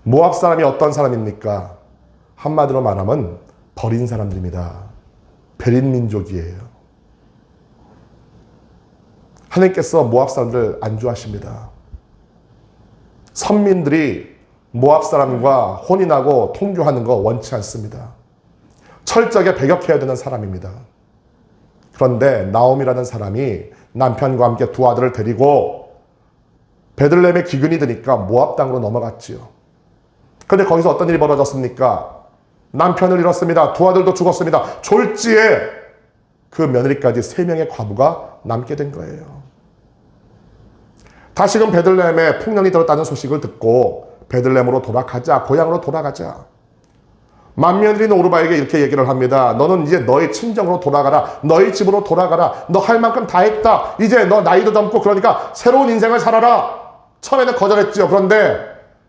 모압 사람이 어떤 사람입니까? 한마디로 말하면 버린 사람들입니다. 베린 민족이에요. 하나님께서 모압 사람들을 안 좋아하십니다. 선민들이 모압 사람과 혼인하고 통교하는 거 원치 않습니다. 철저하게 배격해야 되는 사람입니다. 그런데 나옴이라는 사람이 남편과 함께 두 아들을 데리고 베들레헴에 기근이 드니까 모압 땅으로 넘어갔지요. 그런데 거기서 어떤 일이 벌어졌습니까? 남편을 잃었습니다. 두 아들도 죽었습니다. 졸지에 그 며느리까지 3명의 과부가 남게 된 거예요. 다시금 베들레헴에 풍년이 들었다는 소식을 듣고 베들레헴으로 돌아가자, 고향으로 돌아가자. 맏며느리는 오르바에게 이렇게 얘기를 합니다. 너는 이제 너의 친정으로 돌아가라. 너희 집으로 돌아가라. 너 할 만큼 다 했다. 이제 너 나이도 젊고 그러니까 새로운 인생을 살아라. 처음에는 거절했지요. 그런데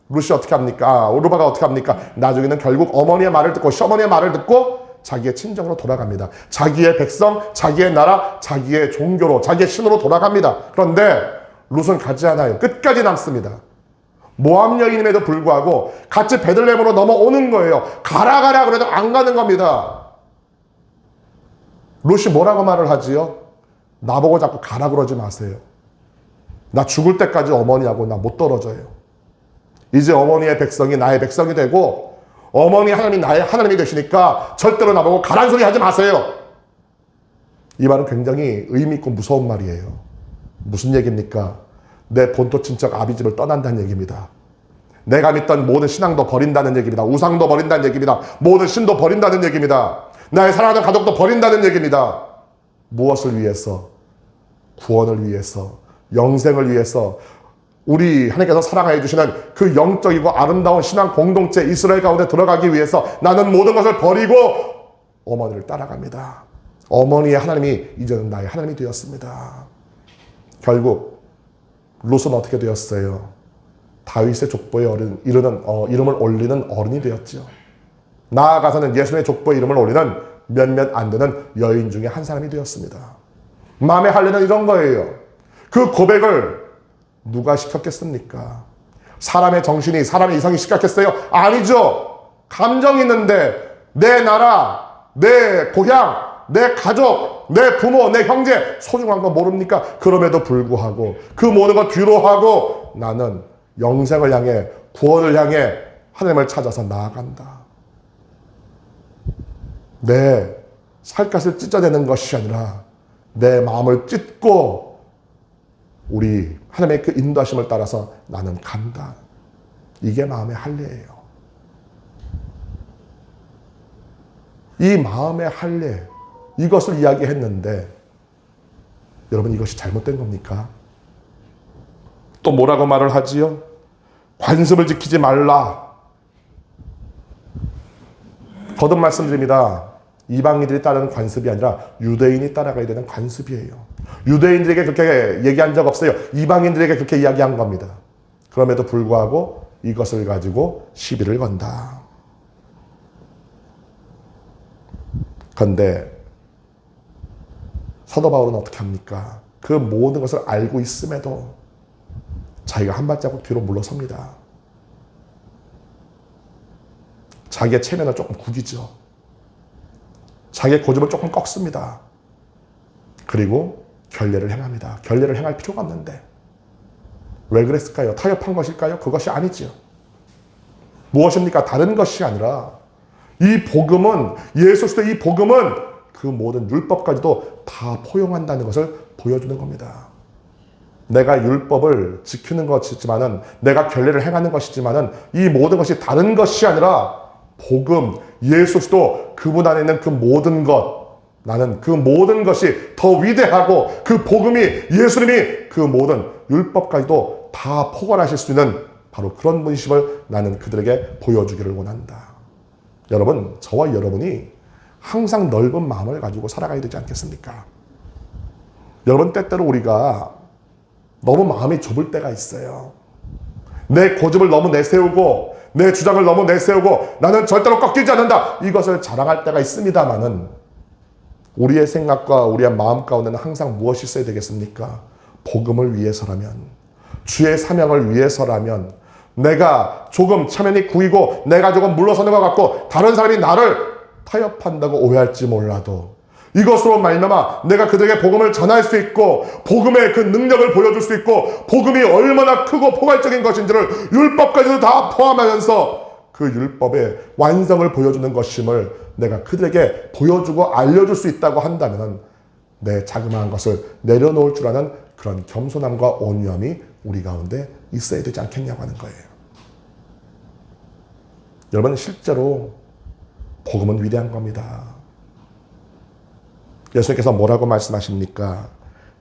룻이 어떻게 합니까? 오르바가 어떻게 합니까? 나중에는 결국 어머니의 말을 듣고 시어머니의 말을 듣고 자기의 친정으로 돌아갑니다. 자기의 백성, 자기의 나라, 자기의 종교로, 자기의 신으로 돌아갑니다. 그런데 룻은 가지 않아요. 끝까지 남습니다. 모압 여인임에도 불구하고 같이 베들레헴으로 넘어오는 거예요. 가라 그래도 안 가는 겁니다. 룻이 뭐라고 말을 하지요? 나보고 자꾸 가라 그러지 마세요. 나 죽을 때까지 어머니하고 나 못 떨어져요. 이제 어머니의 백성이 나의 백성이 되고 어머니 하나님이 나의 하나님이 되시니까 절대로 나보고 가란 소리 하지 마세요. 이 말은 굉장히 의미 있고 무서운 말이에요. 무슨 얘기입니까? 내 본토 친척 아비집을 떠난다는 얘기입니다. 내가 믿던 모든 신앙도 버린다는 얘기입니다. 우상도 버린다는 얘기입니다. 모든 신도 버린다는 얘기입니다. 나의 사랑하는 가족도 버린다는 얘기입니다. 무엇을 위해서? 구원을 위해서, 영생을 위해서, 우리 하나님께서 사랑해 주시는 그 영적이고 아름다운 신앙 공동체 이스라엘 가운데 들어가기 위해서 나는 모든 것을 버리고 어머니를 따라갑니다. 어머니의 하나님이 이제는 나의 하나님이 되었습니다. 결국 룻은 어떻게 되었어요? 다윗의 족보에 이름을 올리는 어른이 되었죠. 나아가서는 예수님의 족보에 이름을 올리는 몇몇 안 되는 여인 중에 한 사람이 되었습니다. 마음의 할례는 이런 거예요. 그 고백을 누가 시켰겠습니까? 사람의 정신이, 사람의 이성이 시켰겠어요? 아니죠. 감정이 있는데 내 나라, 내 고향, 내 가족, 내 부모, 내 형제 소중한 거 모릅니까? 그럼에도 불구하고 그 모든 거 뒤로 하고 나는 영생을 향해, 구원을 향해 하나님을 찾아서 나아간다. 내 살갗을 찢어내는 것이 아니라 내 마음을 찢고 우리 하나님의 그 인도하심을 따라서 나는 간다. 이게 마음의 할례예요. 이 마음의 할례, 이것을 이야기했는데 여러분, 이것이 잘못된 겁니까? 또 뭐라고 말을 하지요? 관습을 지키지 말라. 거듭 말씀드립니다. 이방인들이 따르는 관습이 아니라 유대인이 따라가야 되는 관습이에요. 유대인들에게 그렇게 얘기한 적 없어요. 이방인들에게 그렇게 이야기한 겁니다. 그럼에도 불구하고 이것을 가지고 시비를 건다. 그런데 사도 바울은 어떻게 합니까? 그 모든 것을 알고 있음에도 자기가 한 발자국 뒤로 물러섭니다. 자기의 체면을 조금 구기죠. 자기의 고집을 조금 꺾습니다. 그리고 결례를 행합니다. 결례를 행할 필요가 없는데 왜 그랬을까요? 타협한 것일까요? 그것이 아니지요. 무엇입니까? 다른 것이 아니라 이 복음은, 예수 그리스도의 이 복음은 그 모든 율법까지도 다 포용한다는 것을 보여주는 겁니다. 내가 율법을 지키는 것이지만은, 내가 결례를 행하는 것이지만은 이 모든 것이 다른 것이 아니라 복음, 예수 그리스도 그분 안에 있는 그 모든 것, 나는 그 모든 것이 더 위대하고 그 복음이, 예수님이 그 모든 율법까지도 다 포괄하실 수 있는 바로 그런 분이심을 나는 그들에게 보여주기를 원한다. 여러분, 저와 여러분이 항상 넓은 마음을 가지고 살아가야 되지 않겠습니까? 여러분, 때때로 우리가 너무 마음이 좁을 때가 있어요. 내 고집을 너무 내세우고 내 주장을 너무 내세우고 나는 절대로 꺾이지 않는다, 이것을 자랑할 때가 있습니다마는 우리의 생각과 우리의 마음 가운데는 항상 무엇이 있어야 되겠습니까? 복음을 위해서라면, 주의 사명을 위해서라면, 내가 조금 체면이 구이고 내가 조금 물러서는 것 같고 다른 사람이 나를 타협한다고 오해할지 몰라도 이것으로 말미암아 내가 그들에게 복음을 전할 수 있고 복음의 그 능력을 보여줄 수 있고 복음이 얼마나 크고 포괄적인 것인지를 율법까지도 다 포함하면서 그 율법의 완성을 보여주는 것임을 내가 그들에게 보여주고 알려줄 수 있다고 한다면 내 자그마한 것을 내려놓을 줄 아는 그런 겸손함과 온유함이 우리 가운데 있어야 되지 않겠냐고 하는 거예요. 여러분, 실제로 복음은 위대한 겁니다. 예수님께서 뭐라고 말씀하십니까?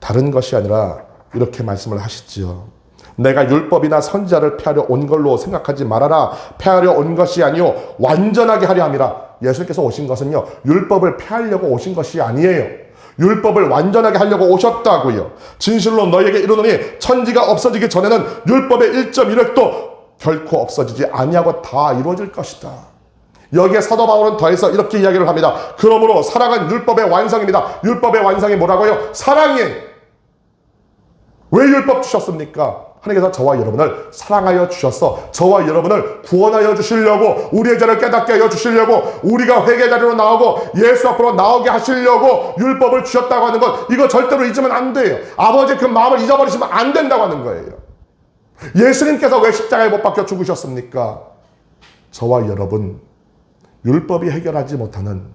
다른 것이 아니라 이렇게 말씀을 하시지요. 내가 율법이나 선지자를 폐하려 온 걸로 생각하지 말아라. 폐하려 온 것이 아니요 완전하게 하려 함이라. 예수님께서 오신 것은요, 율법을 폐하려고 오신 것이 아니에요. 율법을 완전하게 하려고 오셨다고요. 진실로 너희에게 이르노니 천지가 없어지기 전에는 율법의 1.1획도 결코 없어지지 아니하고 다 이루어질 것이다. 여기에 사도 바울은 더해서 이렇게 이야기를 합니다. 그러므로 사랑은 율법의 완성입니다. 율법의 완성이 뭐라고요? 사랑이에요. 왜 율법 주셨습니까? 하나님께서 저와 여러분을 사랑하여 주셔서 저와 여러분을 구원하여 주시려고, 우리의 죄를 깨닫게 하여 주시려고, 우리가 회개 자리로 나오고 예수 앞으로 나오게 하시려고 율법을 주셨다고 하는 것, 이거 절대로 잊으면 안 돼요. 아버지의 그 마음을 잊어버리시면 안 된다고 하는 거예요. 예수님께서 왜 십자가에 못 박혀 죽으셨습니까? 저와 여러분, 율법이 해결하지 못하는,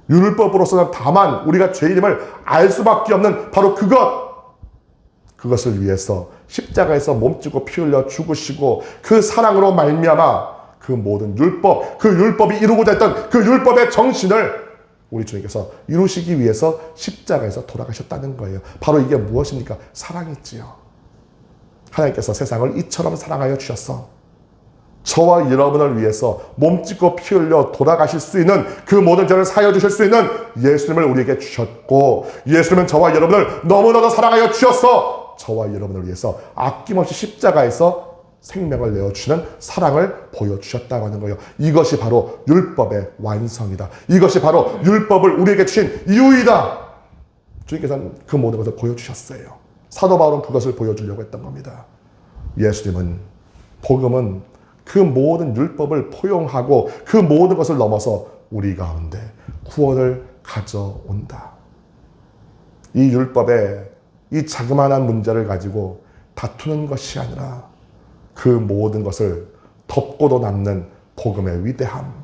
율법으로서는 다만 우리가 죄인임을 알 수밖에 없는 바로 그것을 위해서 십자가에서 몸찌고 피 흘려 죽으시고 그 사랑으로 말미암아 그 모든 율법, 그 율법이 이루고자 했던 그 율법의 정신을 우리 주님께서 이루시기 위해서 십자가에서 돌아가셨다는 거예요. 바로 이게 무엇입니까? 사랑이지요. 하나님께서 세상을 이처럼 사랑하여 주셨어 저와 여러분을 위해서 몸짓고 피 흘려 돌아가실 수 있는 그 모든 죄를 사하여 주실 수 있는 예수님을 우리에게 주셨고, 예수님은 저와 여러분을 너무나도 사랑하여 주셔서 저와 여러분을 위해서 아낌없이 십자가에서 생명을 내어주시는 사랑을 보여주셨다고 하는 거예요. 이것이 바로 율법의 완성이다. 이것이 바로 율법을 우리에게 주신 이유이다. 주님께서는 그 모든 것을 보여주셨어요. 사도 바울은 그것을 보여주려고 했던 겁니다. 예수님은, 복음은 그 모든 율법을 포용하고 그 모든 것을 넘어서 우리 가운데 구원을 가져온다. 이 율법의 이 자그마한 문제를 가지고 다투는 것이 아니라 그 모든 것을 덮고도 남는 복음의 위대함,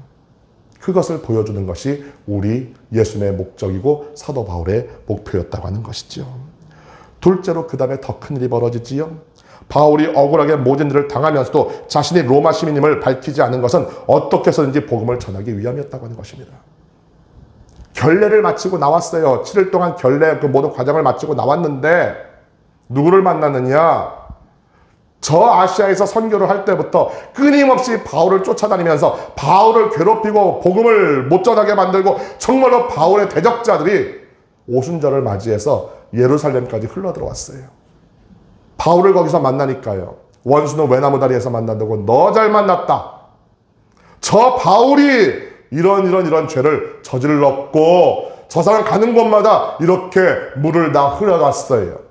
그것을 보여주는 것이 우리 예수님의 목적이고 사도 바울의 목표였다고 하는 것이죠. 둘째로 그 다음에 더 큰 일이 벌어지지요. 바울이 억울하게 모든 일을 당하면서도 자신이 로마 시민임을 밝히지 않은 것은 어떻게 해서든지 복음을 전하기 위함이었다고 하는 것입니다. 결례를 마치고 나왔어요. 7일 동안 결례 그 모든 과정을 마치고 나왔는데 누구를 만났느냐? 저 아시아에서 선교를 할 때부터 끊임없이 바울을 쫓아다니면서 바울을 괴롭히고 복음을 못 전하게 만들고 정말로 바울의 대적자들이 오순절을 맞이해서 예루살렘까지 흘러들어왔어요. 바울을 거기서 만나니까요. 원수는 외나무 다리에서 만난다고 너 잘 만났다. 저 바울이 이런 죄를 저질렀고 저 사람 가는 곳마다 이렇게 물을 다 흘려갔어요.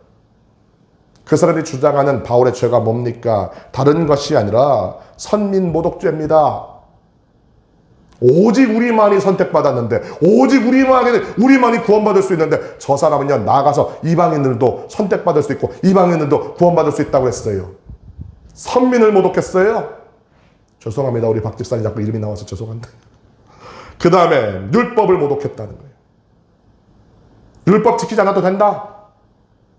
그 사람이 주장하는 바울의 죄가 뭡니까? 다른 것이 아니라 선민모독죄입니다. 오직 우리만이 선택받았는데, 오직 우리만이 구원받을 수 있는데, 저 사람은요, 나가서 이방인들도 선택받을 수 있고, 이방인들도 구원받을 수 있다고 했어요. 선민을 모독했어요. 죄송합니다. 우리 박 집사님 자꾸 이름이 나와서 죄송한데. 그 다음에 율법을 모독했다는 거예요. 율법 지키지 않아도 된다.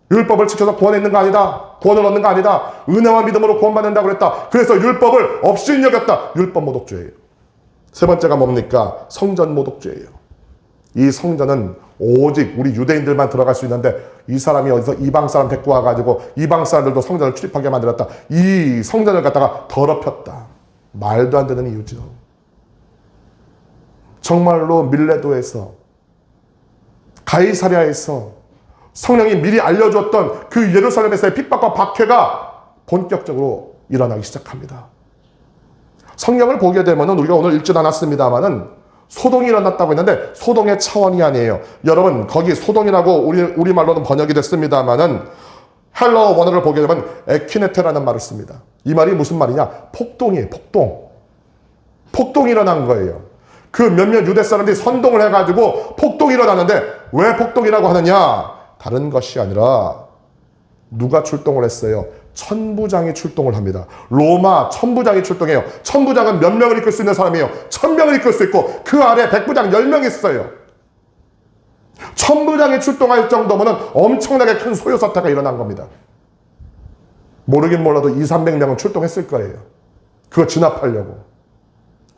율법을 지켜서 구원했는 거 아니다. 구원을 얻는 거 아니다. 은혜와 믿음으로 구원받는다고 그랬다. 그래서 율법을 업신여겼다. 율법 모독죄예요. 세 번째가 뭡니까? 성전 모독죄예요. 이 성전은 오직 우리 유대인들만 들어갈 수 있는데 이 사람이 어디서 이방 사람 데리고 와가지고 이방 사람들도 성전을 출입하게 만들었다. 이 성전을 갖다가 더럽혔다. 말도 안 되는 이유죠. 정말로 밀레도에서 가이사랴에서 성령이 미리 알려줬던 그 예루살렘에서의 핍박과 박해가 본격적으로 일어나기 시작합니다. 성경을 보게 되면 우리가 오늘 읽지 않았습니다만은 소동이 일어났다고 했는데 소동의 차원이 아니에요. 여러분 거기 소동이라고 우리말로는 번역이 됐습니다만은 헬러 원어를 보게 되면 에키네테라는 말을 씁니다. 이 말이 무슨 말이냐? 폭동이에요. 폭동이 일어난 거예요. 그 몇몇 유대 사람들이 선동을 해가지고 폭동이 일어나는데 왜 폭동이라고 하느냐? 다른 것이 아니라 누가 출동을 했어요? 천부장이 출동을 합니다. 로마 천부장이 출동해요. 천부장은 몇 명을 이끌 수 있는 사람이에요. 1000명을 이끌 수 있고 그 아래 백부장 10명이 있어요. 천부장이 출동할 정도면 엄청나게 큰 소요 사태가 일어난 겁니다. 모르긴 몰라도 200~300명은 출동했을 거예요. 그거 진압하려고.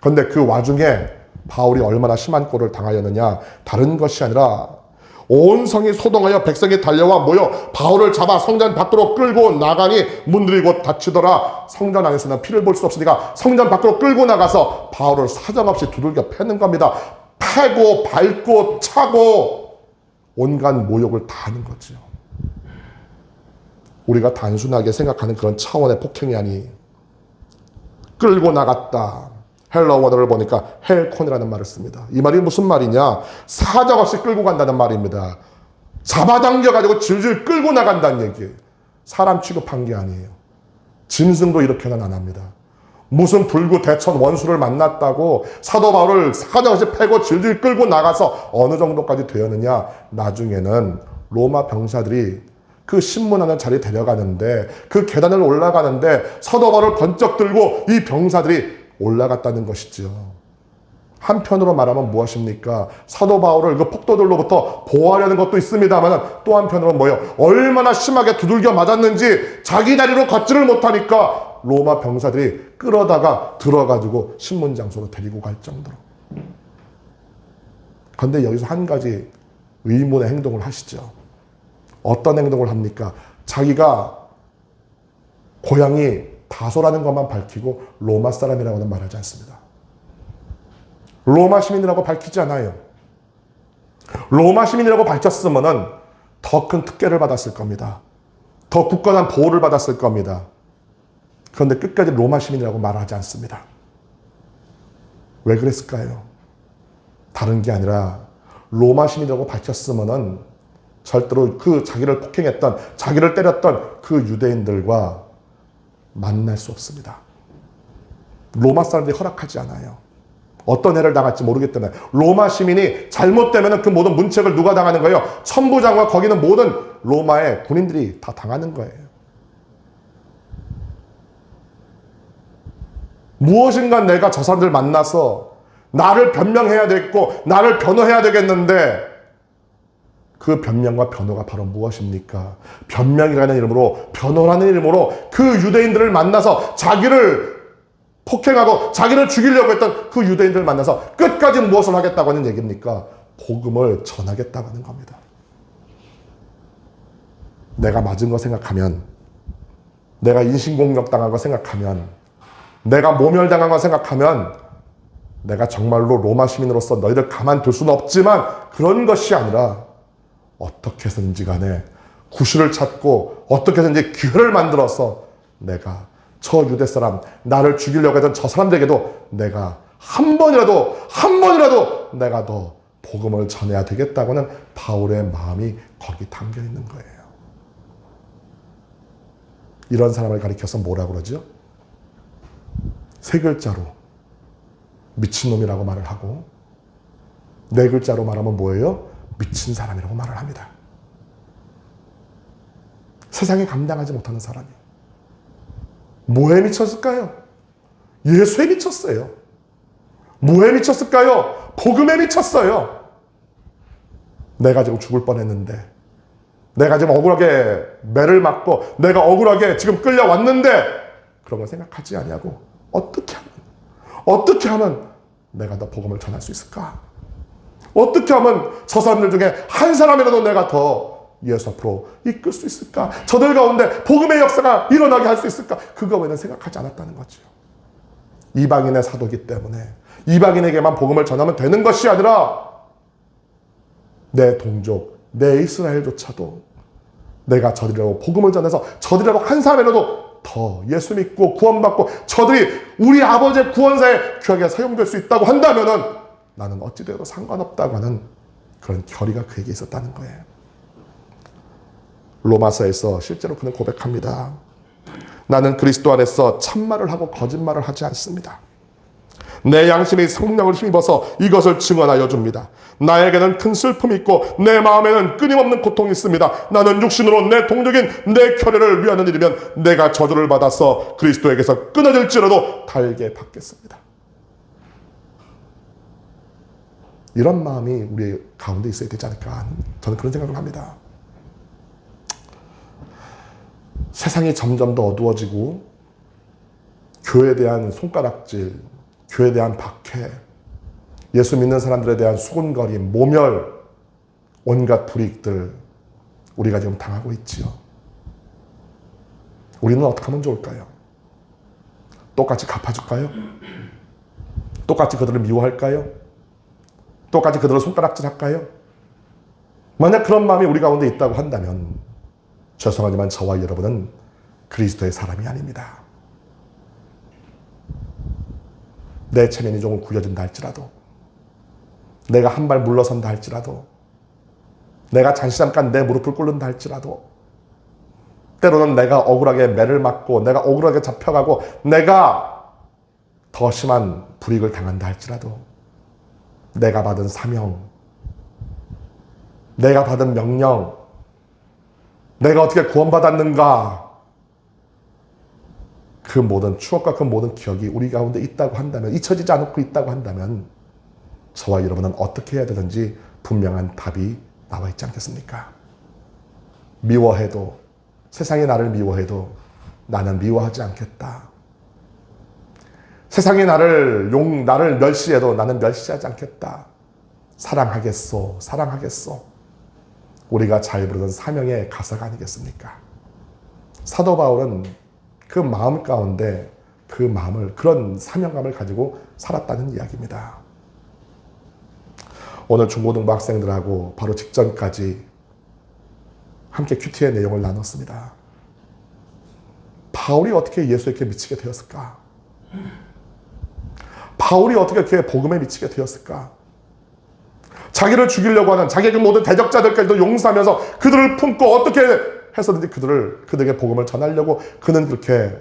그런데 그 와중에 바울이 얼마나 심한 꼴을 당하였느냐? 다른 것이 아니라 온 성이 소동하여 백성이 달려와 모여 바울을 잡아 성전 밖으로 끌고 나가니 문들이 곧 닫히더라. 성전 안에서는 피를 볼 수 없으니까 성전 밖으로 끌고 나가서 바울을 사정없이 두들겨 패는 겁니다. 패고 밟고 차고 온갖 모욕을 다 하는 거죠. 우리가 단순하게 생각하는 그런 차원의 폭행이 아니, 끌고 나갔다. 헬러 원어를 보니까 헬콘이라는 말을 씁니다. 이 말이 무슨 말이냐? 사정없이 끌고 간다는 말입니다. 잡아당겨가지고 질질 끌고 나간다는 얘기예요. 사람 취급한 게 아니에요. 짐승도 이렇게는 안 합니다. 무슨 불구 대천 원수를 만났다고 사도 바울을 사정없이 패고 질질 끌고 나가서 어느 정도까지 되었느냐? 나중에는 로마 병사들이 그 신문하는 자리에 데려가는데 그 계단을 올라가는데 사도 바울을 번쩍 들고 이 병사들이 올라갔다는 것이죠. 한편으로 말하면 무엇입니까? 사도 바울을 그 폭도들로부터 보호하려는 것도 있습니다만 또 한편으로 뭐예요? 얼마나 심하게 두들겨 맞았는지 자기 다리로 걷지를 못하니까 로마 병사들이 끌어다가 들어가지고 신문 장소로 데리고 갈 정도로. 그런데 여기서 한 가지 의문의 행동을 하시죠. 어떤 행동을 합니까? 자기가 고향이 다소라는 것만 밝히고 로마 사람이라고는 말하지 않습니다. 로마 시민이라고 밝히지 않아요. 로마 시민이라고 밝혔으면 더 큰 특혜를 받았을 겁니다. 더 굳건한 보호를 받았을 겁니다. 그런데 끝까지 로마 시민이라고 말하지 않습니다. 왜 그랬을까요? 다른 게 아니라 로마 시민이라고 밝혔으면 절대로 그 자기를 폭행했던, 자기를 때렸던 그 유대인들과 만날 수 없습니다. 로마 사람들이 허락하지 않아요. 어떤 해를 당할지 모르기 때문에. 로마 시민이 잘못되면 그 모든 문책을 누가 당하는 거예요? 천부장과 거기는 모든 로마의 군인들이 다 당하는 거예요. 무엇인가 내가 저 사람들 만나서 나를 변명해야 되겠고 나를 변호해야 되겠는데, 그 변명과 변호가 바로 무엇입니까? 변명이라는 이름으로, 변호라는 이름으로 그 유대인들을 만나서 자기를 폭행하고 자기를 죽이려고 했던 그 유대인들을 만나서 끝까지 무엇을 하겠다고 하는 얘기입니까? 복음을 전하겠다고 하는 겁니다. 내가 맞은 거 생각하면, 내가 인신공격 당한 거 생각하면, 내가 모멸당한 거 생각하면, 내가 정말로 로마 시민으로서 너희들 가만둘 수는 없지만, 그런 것이 아니라 어떻게 해서든지 간에 구실을 찾고 어떻게 해서든지 기회를 만들어서 내가 저 유대 사람, 나를 죽이려고 했던 저 사람들에게도 내가 한 번이라도 내가 더 복음을 전해야 되겠다고는 바울의 마음이 거기 담겨 있는 거예요. 이런 사람을 가리켜서 뭐라고 그러죠? 세 글자로 미친놈이라고 말을 하고, 네 글자로 말하면 뭐예요? 미친 사람이라고 말을 합니다. 세상에 감당하지 못하는 사람이. 뭐에 미쳤을까요? 예수에 미쳤어요. 뭐에 미쳤을까요? 복음에 미쳤어요. 내가 지금 죽을 뻔했는데, 내가 지금 억울하게 매를 맞고, 내가 억울하게 지금 끌려왔는데, 그런 걸 생각하지 아니하고 어떻게 하면 내가 더 복음을 전할 수 있을까? 어떻게 하면 저 사람들 중에 한 사람이라도 내가 더 예수 앞으로 이끌 수 있을까? 저들 가운데 복음의 역사가 일어나게 할 수 있을까? 그거 외에는 생각하지 않았다는 거죠. 이방인의 사도기 때문에 이방인에게만 복음을 전하면 되는 것이 아니라, 내 동족, 내 이스라엘조차도 내가 저들이라고 복음을 전해서 저들이라고 한 사람이라도 더 예수 믿고 구원받고 저들이 우리 아버지의 구원사에 귀하게 사용될 수 있다고 한다면은, 나는 어찌되어도 상관없다고 하는 그런 결의가 그에게 있었다는 거예요. 로마서에서 실제로 그는 고백합니다. 나는 그리스도 안에서 참말을 하고 거짓말을 하지 않습니다. 내 양심이 성령을 힘입어서 이것을 증언하여 줍니다. 나에게는 큰 슬픔이 있고 내 마음에는 끊임없는 고통이 있습니다. 나는 육신으로 내 동족인 내 혈혈을 위하는 일이면 내가 저주를 받아서 그리스도에게서 끊어질지라도 달게 받겠습니다. 이런 마음이 우리 가운데 있어야 되지 않을까, 저는 그런 생각을 합니다. 세상이 점점 더 어두워지고, 교회에 대한 손가락질, 교회에 대한 박해, 예수 믿는 사람들에 대한 수군거림, 모멸, 온갖 불이익들 우리가 지금 당하고 있지요. 우리는 어떻게 하면 좋을까요? 똑같이 갚아줄까요? 똑같이 그들을 미워할까요? 똑같이 그들을 손가락질할까요? 만약 그런 마음이 우리 가운데 있다고 한다면, 죄송하지만 저와 여러분은 그리스도의 사람이 아닙니다. 내 체면이 조금 구겨진다 할지라도, 내가 한 발 물러선다 할지라도, 내가 잠깐 내 무릎을 꿇는다 할지라도, 때로는 내가 억울하게 매를 맞고 내가 억울하게 잡혀가고 내가 더 심한 불이익을 당한다 할지라도, 내가 받은 사명, 내가 받은 명령, 내가 어떻게 구원받았는가, 그 모든 추억과 그 모든 기억이 우리 가운데 있다고 한다면, 잊혀지지 않고 있다고 한다면, 저와 여러분은 어떻게 해야 되는지 분명한 답이 나와 있지 않겠습니까? 미워해도, 세상이 나를 미워해도 나는 미워하지 않겠다. 세상이 나를 멸시해도 나는 멸시하지 않겠다. 사랑하겠소, 사랑하겠소. 우리가 잘 부르는 사명의 가사가 아니겠습니까? 사도 바울은 그 마음 가운데 그 마음을, 그런 사명감을 가지고 살았다는 이야기입니다. 오늘 중고등부 학생들하고 바로 직전까지 함께 큐티의 내용을 나눴습니다. 바울이 어떻게 예수에게 미치게 되었을까? 바울이 어떻게 복음에 미치게 되었을까? 자기를 죽이려고 하는 자기의 그 모든 대적자들까지도 용서하면서 그들을 품고 어떻게 해서든지 그들에게 복음을 전하려고 그는 그렇게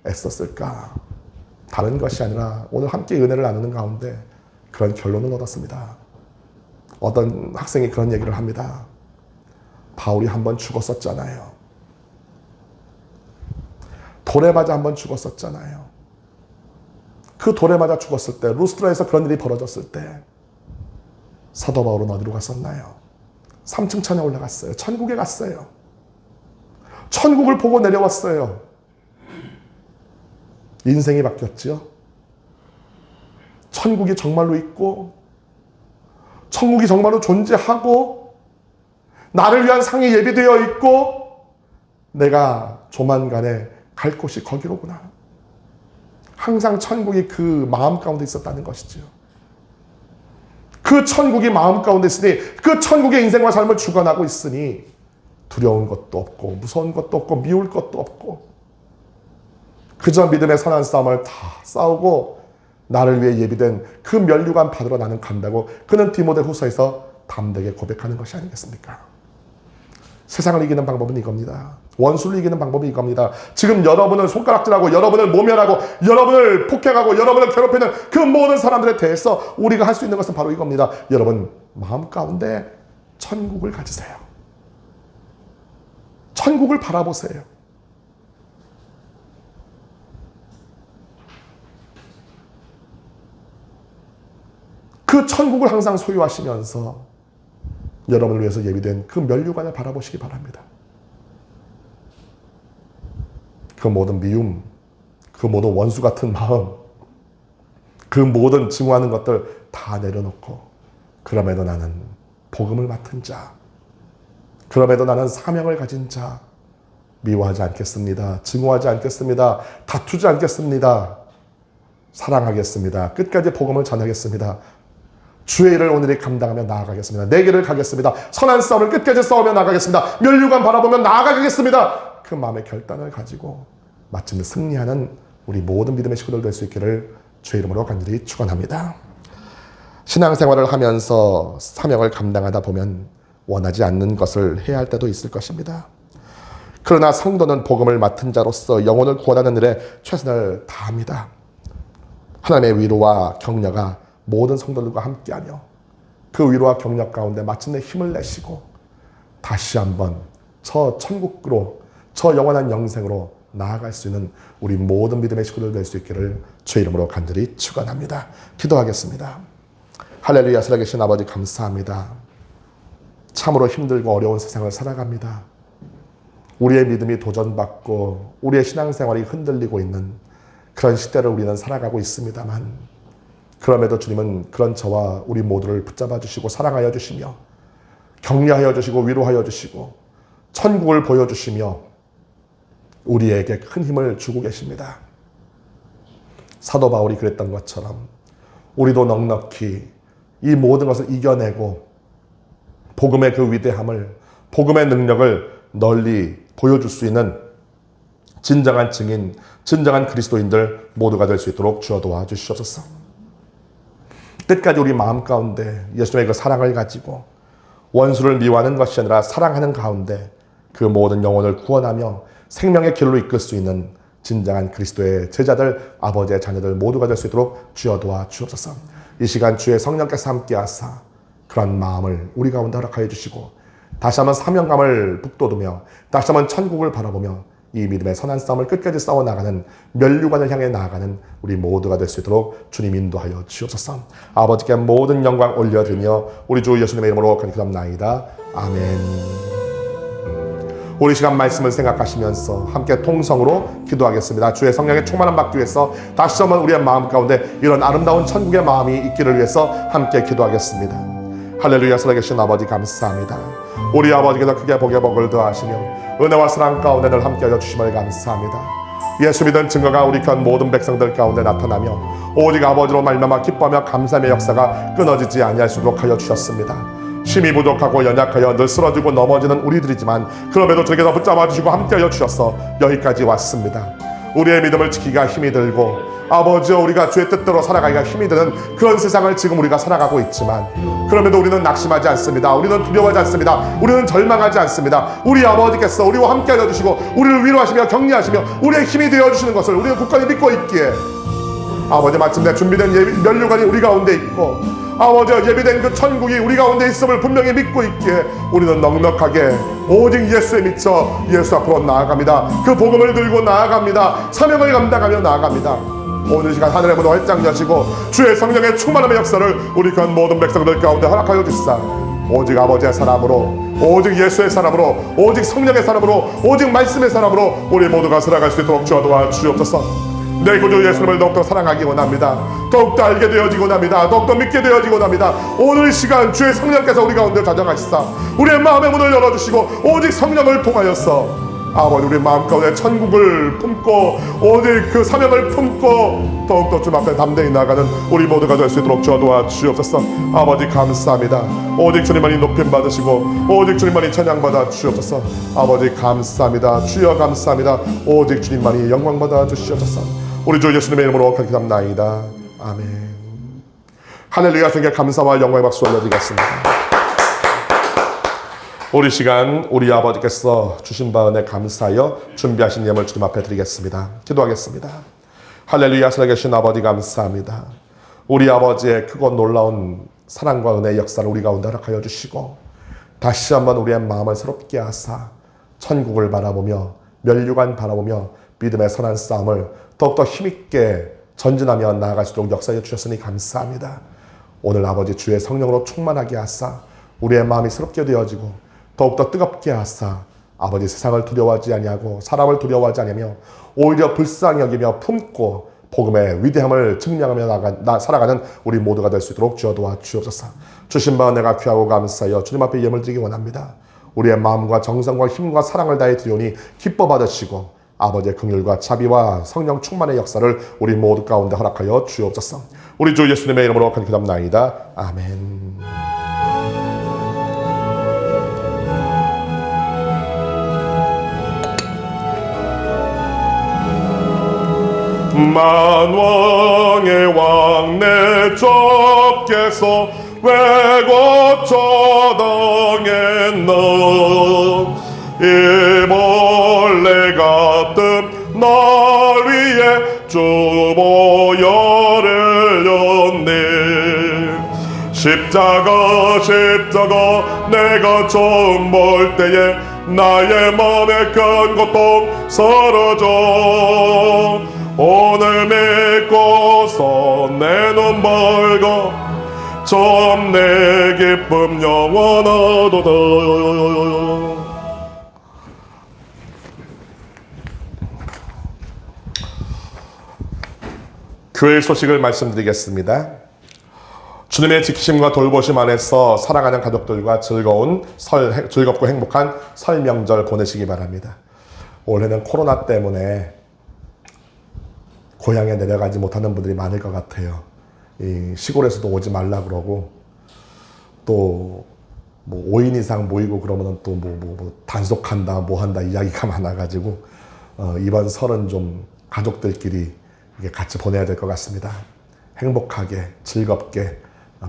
애썼을까? 다른 것이 아니라 오늘 함께 은혜를 나누는 가운데 그런 결론을 얻었습니다. 어떤 학생이 그런 얘기를 합니다. 바울이 한번 죽었었잖아요. 돌에 맞아 한번 죽었었잖아요. 그 돌에 맞아 죽었을 때, 루스트라에서 그런 일이 벌어졌을 때 사도 바울은 어디로 갔었나요? 3층 천에 올라갔어요. 천국에 갔어요. 천국을 보고 내려왔어요. 인생이 바뀌었지요. 천국이 정말로 있고 천국이 정말로 존재하고 나를 위한 상이 예비되어 있고 내가 조만간에 갈 곳이 거기로구나. 항상 천국이 그 마음 가운데 있었다는 것이죠. 그 천국이 마음 가운데 있으니 그 천국의 인생과 삶을 주관하고 있으니 두려운 것도 없고 무서운 것도 없고 미울 것도 없고 그저 믿음의 선한 싸움을 다 싸우고 나를 위해 예비된 그 면류관 받으러 나는 간다고 그는 디모데후서에서 담대하게 고백하는 것이 아니겠습니까? 세상을 이기는 방법은 이겁니다. 원수를 이기는 방법이 이겁니다. 지금 여러분을 손가락질하고 여러분을 모멸하고 여러분을 폭행하고 여러분을 괴롭히는 그 모든 사람들에 대해서 우리가 할 수 있는 것은 바로 이겁니다. 여러분 마음 가운데 천국을 가지세요. 천국을 바라보세요. 그 천국을 항상 소유하시면서 여러분을 위해서 예비된 그 면류관을 바라보시기 바랍니다. 그 모든 미움, 그 모든 원수 같은 마음, 그 모든 증오하는 것들 다 내려놓고 그럼에도 나는 복음을 맡은 자, 그럼에도 나는 사명을 가진 자, 미워하지 않겠습니다. 증오하지 않겠습니다. 다투지 않겠습니다. 사랑하겠습니다. 끝까지 복음을 전하겠습니다. 주의 일을 오늘이 감당하며 나아가겠습니다. 내 길을 가겠습니다. 선한 싸움을 끝까지 싸우며 나아가겠습니다. 면류관 바라보며 나아가겠습니다. 그 마음의 결단을 가지고 마침내 승리하는 우리 모든 믿음의 식구들 될 수 있기를 주의 이름으로 간절히 축원합니다. 신앙생활을 하면서 사명을 감당하다 보면 원하지 않는 것을 해야 할 때도 있을 것입니다. 그러나 성도는 복음을 맡은 자로서 영혼을 구원하는 일에 최선을 다합니다. 하나님의 위로와 격려가 모든 성도들과 함께하며 그 위로와 격려 가운데 마침내 힘을 내시고 다시 한번 저 천국으로 저 영원한 영생으로 나아갈 수 있는 우리 모든 믿음의 식구들 될 수 있기를 주의 이름으로 간절히 축원합니다. 기도하겠습니다. 할렐루야. 살아계신 아버지 감사합니다. 참으로 힘들고 어려운 세상을 살아갑니다. 우리의 믿음이 도전받고 우리의 신앙생활이 흔들리고 있는 그런 시대를 우리는 살아가고 있습니다만 그럼에도 주님은 그런 저와 우리 모두를 붙잡아 주시고 사랑하여 주시며 격려하여 주시고 위로하여 주시고 천국을 보여주시며 우리에게 큰 힘을 주고 계십니다. 사도 바울이 그랬던 것처럼 우리도 넉넉히 이 모든 것을 이겨내고 복음의 그 위대함을 복음의 능력을 널리 보여줄 수 있는 진정한 증인, 진정한 그리스도인들 모두가 될 수 있도록 주어 도와주시옵소서. 끝까지 우리 마음 가운데 예수님의 그 사랑을 가지고 원수를 미워하는 것이 아니라 사랑하는 가운데 그 모든 영혼을 구원하며 생명의 길로 이끌 수 있는 진정한 그리스도의 제자들, 아버지의 자녀들 모두가 될 수 있도록 주여 도와주옵소서. 이 시간 주의 성령께서 함께하사 그런 마음을 우리 가운데 허락하여 주시고 다시 한번 사명감을 북돋우며 다시 한번 천국을 바라보며 이 믿음의 선한 싸움을 끝까지 싸워나가는 면류관을 향해 나아가는 우리 모두가 될 수 있도록 주님 인도하여 주옵소서. 아버지께 모든 영광 올려드리며 우리 주 예수님의 이름으로 간구합나이다. 아멘. 우리 시간 말씀을 생각하시면서 함께 통성으로 기도하겠습니다. 주의 성령의 충만함 받기 위해서 다시 한번 우리의 마음 가운데 이런 아름다운 천국의 마음이 있기를 위해서 함께 기도하겠습니다. 할렐루야. 살아계신 아버지 감사합니다. 우리 아버지께서 크게 복의 복을 더하시며 은혜와 사랑 가운데 늘 함께하여 주심을 감사합니다. 예수 믿은 증거가 우리 편 모든 백성들 가운데 나타나며 오직 아버지로 말미암아 기뻐하며 감사의 역사가 끊어지지 아니할 수 있도록 하여 주셨습니다. 힘이 부족하고 연약하여 늘 쓰러지고 넘어지는 우리들이지만 그럼에도 저에게서 붙잡아 주시고 함께하여 주셔서 여기까지 왔습니다. 우리의 믿음을 지키기가 힘이 들고, 아버지여 우리가 주의 뜻대로 살아가기가 힘이 드는 그런 세상을 지금 우리가 살아가고 있지만, 그럼에도 우리는 낙심하지 않습니다. 우리는 두려워하지 않습니다. 우리는 절망하지 않습니다. 우리 아버지께서 우리와 함께 하여 주시고 우리를 위로하시며 격려하시며 우리의 힘이 되어 주시는 것을 우리는 굳건히 믿고 있기에, 아버지 마침내 준비된 면류관이 우리 가운데 있고, 아버지여 예비된 그 천국이 우리 가운데 있음을 분명히 믿고 있기에 우리는 넉넉하게 오직 예수에 미쳐 예수 앞으로 나아갑니다. 그 복음을 들고 나아갑니다. 사명을 감당하며 나아갑니다. 오늘 시간 하늘의 문을 활짝 여시고 주의 성령의 충만함의 역사를 우리 귀한 모든 백성들 가운데 허락하여 주시사, 오직 아버지의 사람으로, 오직 예수의 사람으로, 오직 성령의 사람으로, 오직 말씀의 사람으로 우리 모두가 살아갈 수 있도록 주여 도와주옵소서. 내 구주 예수님을 더욱더 사랑하기 원합니다. 더욱더 알게 되어지기 원합니다. 더욱더 믿게 되어지기 원합니다. 오늘 이 시간 주의 성령께서 우리 가운데 자정하시사 우리의 마음의 문을 열어주시고 오직 성령을 통하여서 아버지 우리 마음 가운데 천국을 품고 오직 그 사명을 품고 더욱더 주님 앞에 담대히 나가는 우리 모두가 될 수 있도록 주여 도와주옵소서. 아버지 감사합니다. 오직 주님만이 높임 받으시고 오직 주님만이 찬양 받아 주옵소서. 아버지 감사합니다. 주여 감사합니다. 오직 주님만이 영광 받아 주시옵소서. 우리 주 예수님의 이름으로 기도합나이다. 아멘. 할렐루야. 주님께 감사와 영광의 박수 올려드리겠습니다. 우리 시간 우리 아버지께서 주신 바 은혜 감사하여 준비하신 예물 주님 앞에 드리겠습니다. 기도하겠습니다. 할렐루야. 살아계신 아버지 감사합니다. 우리 아버지의 크고 놀라운 사랑과 은혜의 역사를 우리 가운데 허락하여 주시고 다시 한번 우리의 마음을 새롭게 하사 천국을 바라보며 면류관 바라보며 믿음의 선한 싸움을 더욱더 힘있게 전진하며 나아갈 수 있도록 역사해 주셨으니 감사합니다. 오늘 아버지 주의 성령으로 충만하게 하사 우리의 마음이 새롭게 되어지고 더욱더 뜨겁게 하사 아버지 세상을 두려워하지 아니하고 사람을 두려워하지 아니하며 오히려 불쌍히 여기며 품고 복음의 위대함을 증명하며 살아가는 우리 모두가 될 수 있도록 주여 도와주옵소서. 주신 바 내가 귀하고 감사하여 주님 앞에 예물 드리기 원합니다. 우리의 마음과 정성과 힘과 사랑을 다해 드리오니 기뻐 받으시고 아버지의 긍휼과 자비와 성령 충만의 역사를 우리 모두 가운데 허락하여 주옵소서. 우리 주 예수님의 이름으로 기도합나이다. 아멘. 만왕의 왕 내 주께서 왜 거쳐당했나. 이 벌레 같은 날 위에 주보혈을 흘렸네. 십자가 내가 처음 볼 때에 나의 마음의 큰 고통 사라져. 오늘 믿고서 내 눈 밝아 참 내 기쁨 영원하도다. 교회 소식을 말씀드리겠습니다. 주님의 지키심과 돌보심 안에서 사랑하는 가족들과 즐겁고 행복한 설 명절 보내시기 바랍니다. 올해는 코로나 때문에 고향에 내려가지 못하는 분들이 많을 것 같아요. 이 시골에서도 오지 말라 그러고 또 뭐 5인 이상 모이고 그러면은 또 단속한다 뭐 한다 이야기가 많아가지고 이번 설은 좀 가족들끼리 이게 같이 보내야 될 것 같습니다. 행복하게 즐겁게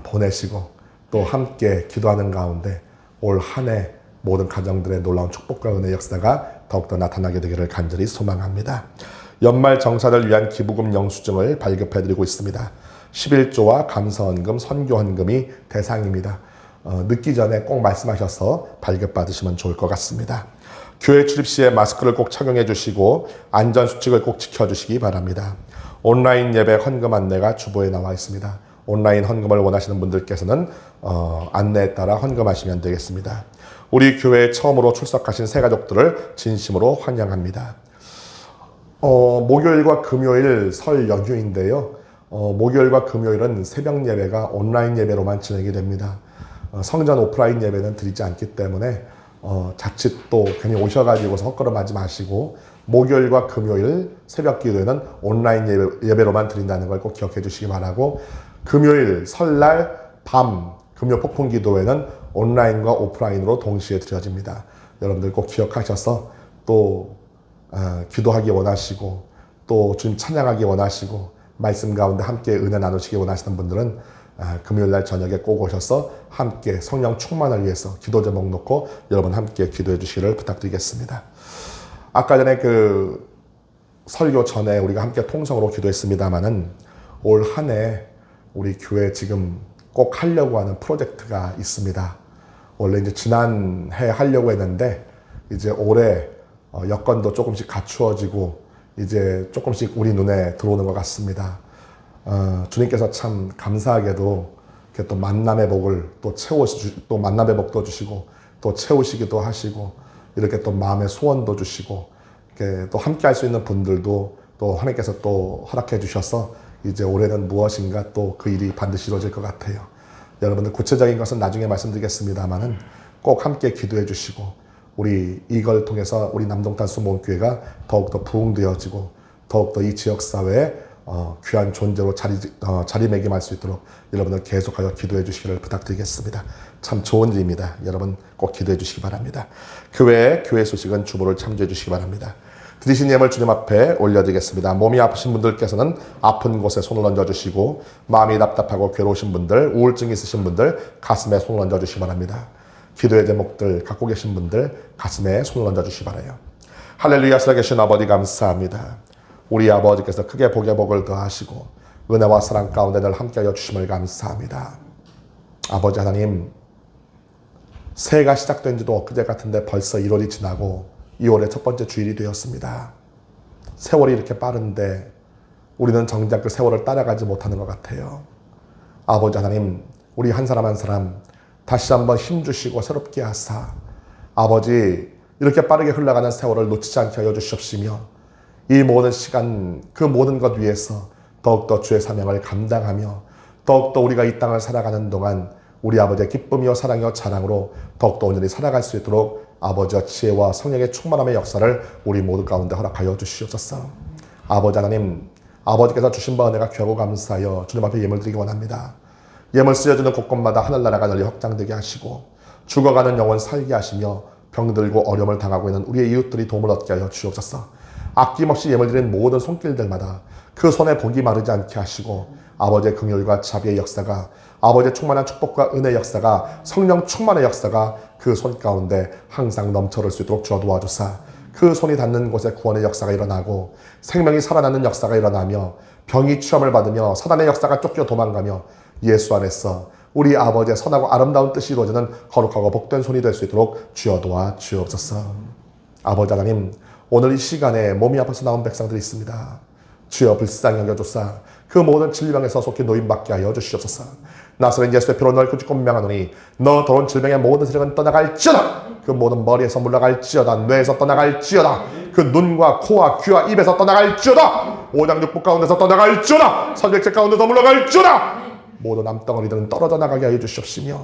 보내시고 또 함께 기도하는 가운데 올 한 해 모든 가정들의 놀라운 축복과 은혜의 역사가 더욱더 나타나게 되기를 간절히 소망합니다. 연말 정산을 위한 기부금 영수증을 발급해드리고 있습니다. 11조와 감사헌금, 선교헌금이 대상입니다. 늦기 전에 꼭 말씀하셔서 발급받으시면 좋을 것 같습니다. 교회 출입 시에 마스크를 꼭 착용해 주시고 안전수칙을 꼭 지켜주시기 바랍니다. 온라인 예배 헌금 안내가 주보에 나와 있습니다. 온라인 헌금을 원하시는 분들께서는 안내에 따라 헌금하시면 되겠습니다. 우리 교회에 처음으로 출석하신 새 가족들을 진심으로 환영합니다. 목요일과 금요일 설 연휴인데요. 목요일과 금요일은 새벽 예배가 온라인 예배로만 진행이 됩니다. 성전 오프라인 예배는 드리지 않기 때문에 자칫 또 괜히 오셔가지고 헛걸음하지 마시고 목요일과 금요일 새벽 기도회는 온라인 예배로만 드린다는 걸 꼭 기억해 주시기 바라고, 금요일 설날 밤 금요 폭풍 기도회는 온라인과 오프라인으로 동시에 드려집니다. 여러분들 꼭 기억하셔서 또 기도하기 원하시고 또 주님 찬양하기 원하시고 말씀 가운데 함께 은혜 나누시기 원하시는 분들은 금요일날 저녁에 꼭 오셔서 함께 성령 충만을 위해서 기도 제목 놓고 여러분 함께 기도해 주시기를 부탁드리겠습니다. 아까 전에 그 설교 전에 우리가 함께 통성으로 기도했습니다마는 올 한 해 우리 교회 지금 꼭 하려고 하는 프로젝트가 있습니다. 원래 이제 지난해 하려고 했는데 이제 올해 여건도 조금씩 갖추어지고 이제 조금씩 우리 눈에 들어오는 것 같습니다. 주님께서 참 감사하게도 이렇게 또 만남의 복을 또 만남의 복도 주시고 또 채우시기도 하시고 이렇게 또 마음의 소원도 주시고 이렇게 또 함께 할 수 있는 분들도 또 하나님께서 또 허락해 주셔서 이제 올해는 무엇인가 또 그 일이 반드시 이루어질 것 같아요. 여러분들 구체적인 것은 나중에 말씀드리겠습니다만은 꼭 함께 기도해 주시고 우리 이걸 통해서 우리 남동탄 수목교회가 더욱더 부흥되어지고 더욱더 이 지역사회에 귀한 존재로 자리매김할 수 있도록 여러분들 계속하여 기도해 주시기를 부탁드리겠습니다. 참 좋은 일입니다. 여러분 꼭 기도해 주시기 바랍니다. 그 외에 교회 소식은 주보를 참조해 주시기 바랍니다. 드리신 예물 주님 앞에 올려드리겠습니다. 몸이 아프신 분들께서는 아픈 곳에 손을 얹어주시고 마음이 답답하고 괴로우신 분들, 우울증 있으신 분들 가슴에 손을 얹어주시기 바랍니다. 기도의 제목들 갖고 계신 분들 가슴에 손을 얹어주시기 바라요. 할렐루야. 살아계신 아버지 감사합니다. 우리 아버지께서 크게 복의 복을 더하시고 은혜와 사랑 가운데 늘 함께하여 주심을 감사합니다. 아버지 하나님, 새해가 시작된 지도 엊그제 같은데 벌써 1월이 지나고 2월의 첫 번째 주일이 되었습니다. 세월이 이렇게 빠른데 우리는 정작 그 세월을 따라가지 못하는 것 같아요. 아버지 하나님, 우리 한 사람 한 사람 다시 한번 힘주시고 새롭게 하사 아버지 이렇게 빠르게 흘러가는 세월을 놓치지 않게 하여 주시옵시며 이 모든 시간 그 모든 것 위해서 더욱더 주의 사명을 감당하며 더욱더 우리가 이 땅을 살아가는 동안 우리 아버지의 기쁨이요 사랑이요 자랑으로 더욱더 온전히 살아갈 수 있도록 아버지와 지혜와 성령의 충만함의 역사를 우리 모두 가운데 허락하여 주시옵소서. 아버지 하나님, 아버지께서 주신 바 은혜가 귀하고 감사하여 주님 앞에 예물 드리기 원합니다. 예물 쓰여주는 곳곳마다 하늘나라가 널리 확장되게 하시고 죽어가는 영혼 살게 하시며 병들고 어려움을 당하고 있는 우리의 이웃들이 도움을 얻게 하여 주옵소서. 아낌없이 예물 드리는 모든 손길들마다 그 손에 복이 마르지 않게 하시고 아버지의 긍휼과 자비의 역사가 아버지의 충만한 축복과 은혜의 역사가 성령 충만의 역사가 그 손 가운데 항상 넘쳐를 수 있도록 주어 도와주사 그 손이 닿는 곳에 구원의 역사가 일어나고 생명이 살아나는 역사가 일어나며 병이 취함을 받으며 사단의 역사가 쫓겨 도망가며 예수 안에서 우리 아버지의 선하고 아름다운 뜻이 이루어지는 거룩하고 복된 손이 될 수 있도록 주어 도와 주옵소서. 아버지 하나님, 오늘 이 시간에 몸이 아파서 나온 백성들이 있습니다. 주여 불쌍히 여겨주사 그 모든 질병에서 속히 노임받게 하여 주시옵소서. 나사렛 예수의 피로 널 구주고 명하노니 너 더러운 질병의 모든 세력은 떠나갈지어다. 그 모든 머리에서 물러갈지어다. 뇌에서 떠나갈지어다. 그 눈과 코와 귀와 입에서 떠나갈지어다. 오장육부 가운데서 떠나갈지어다. 선백체 가운데서 물러갈지어다. 모든 암덩어리들은 떨어져 나가게 하여 주시옵시며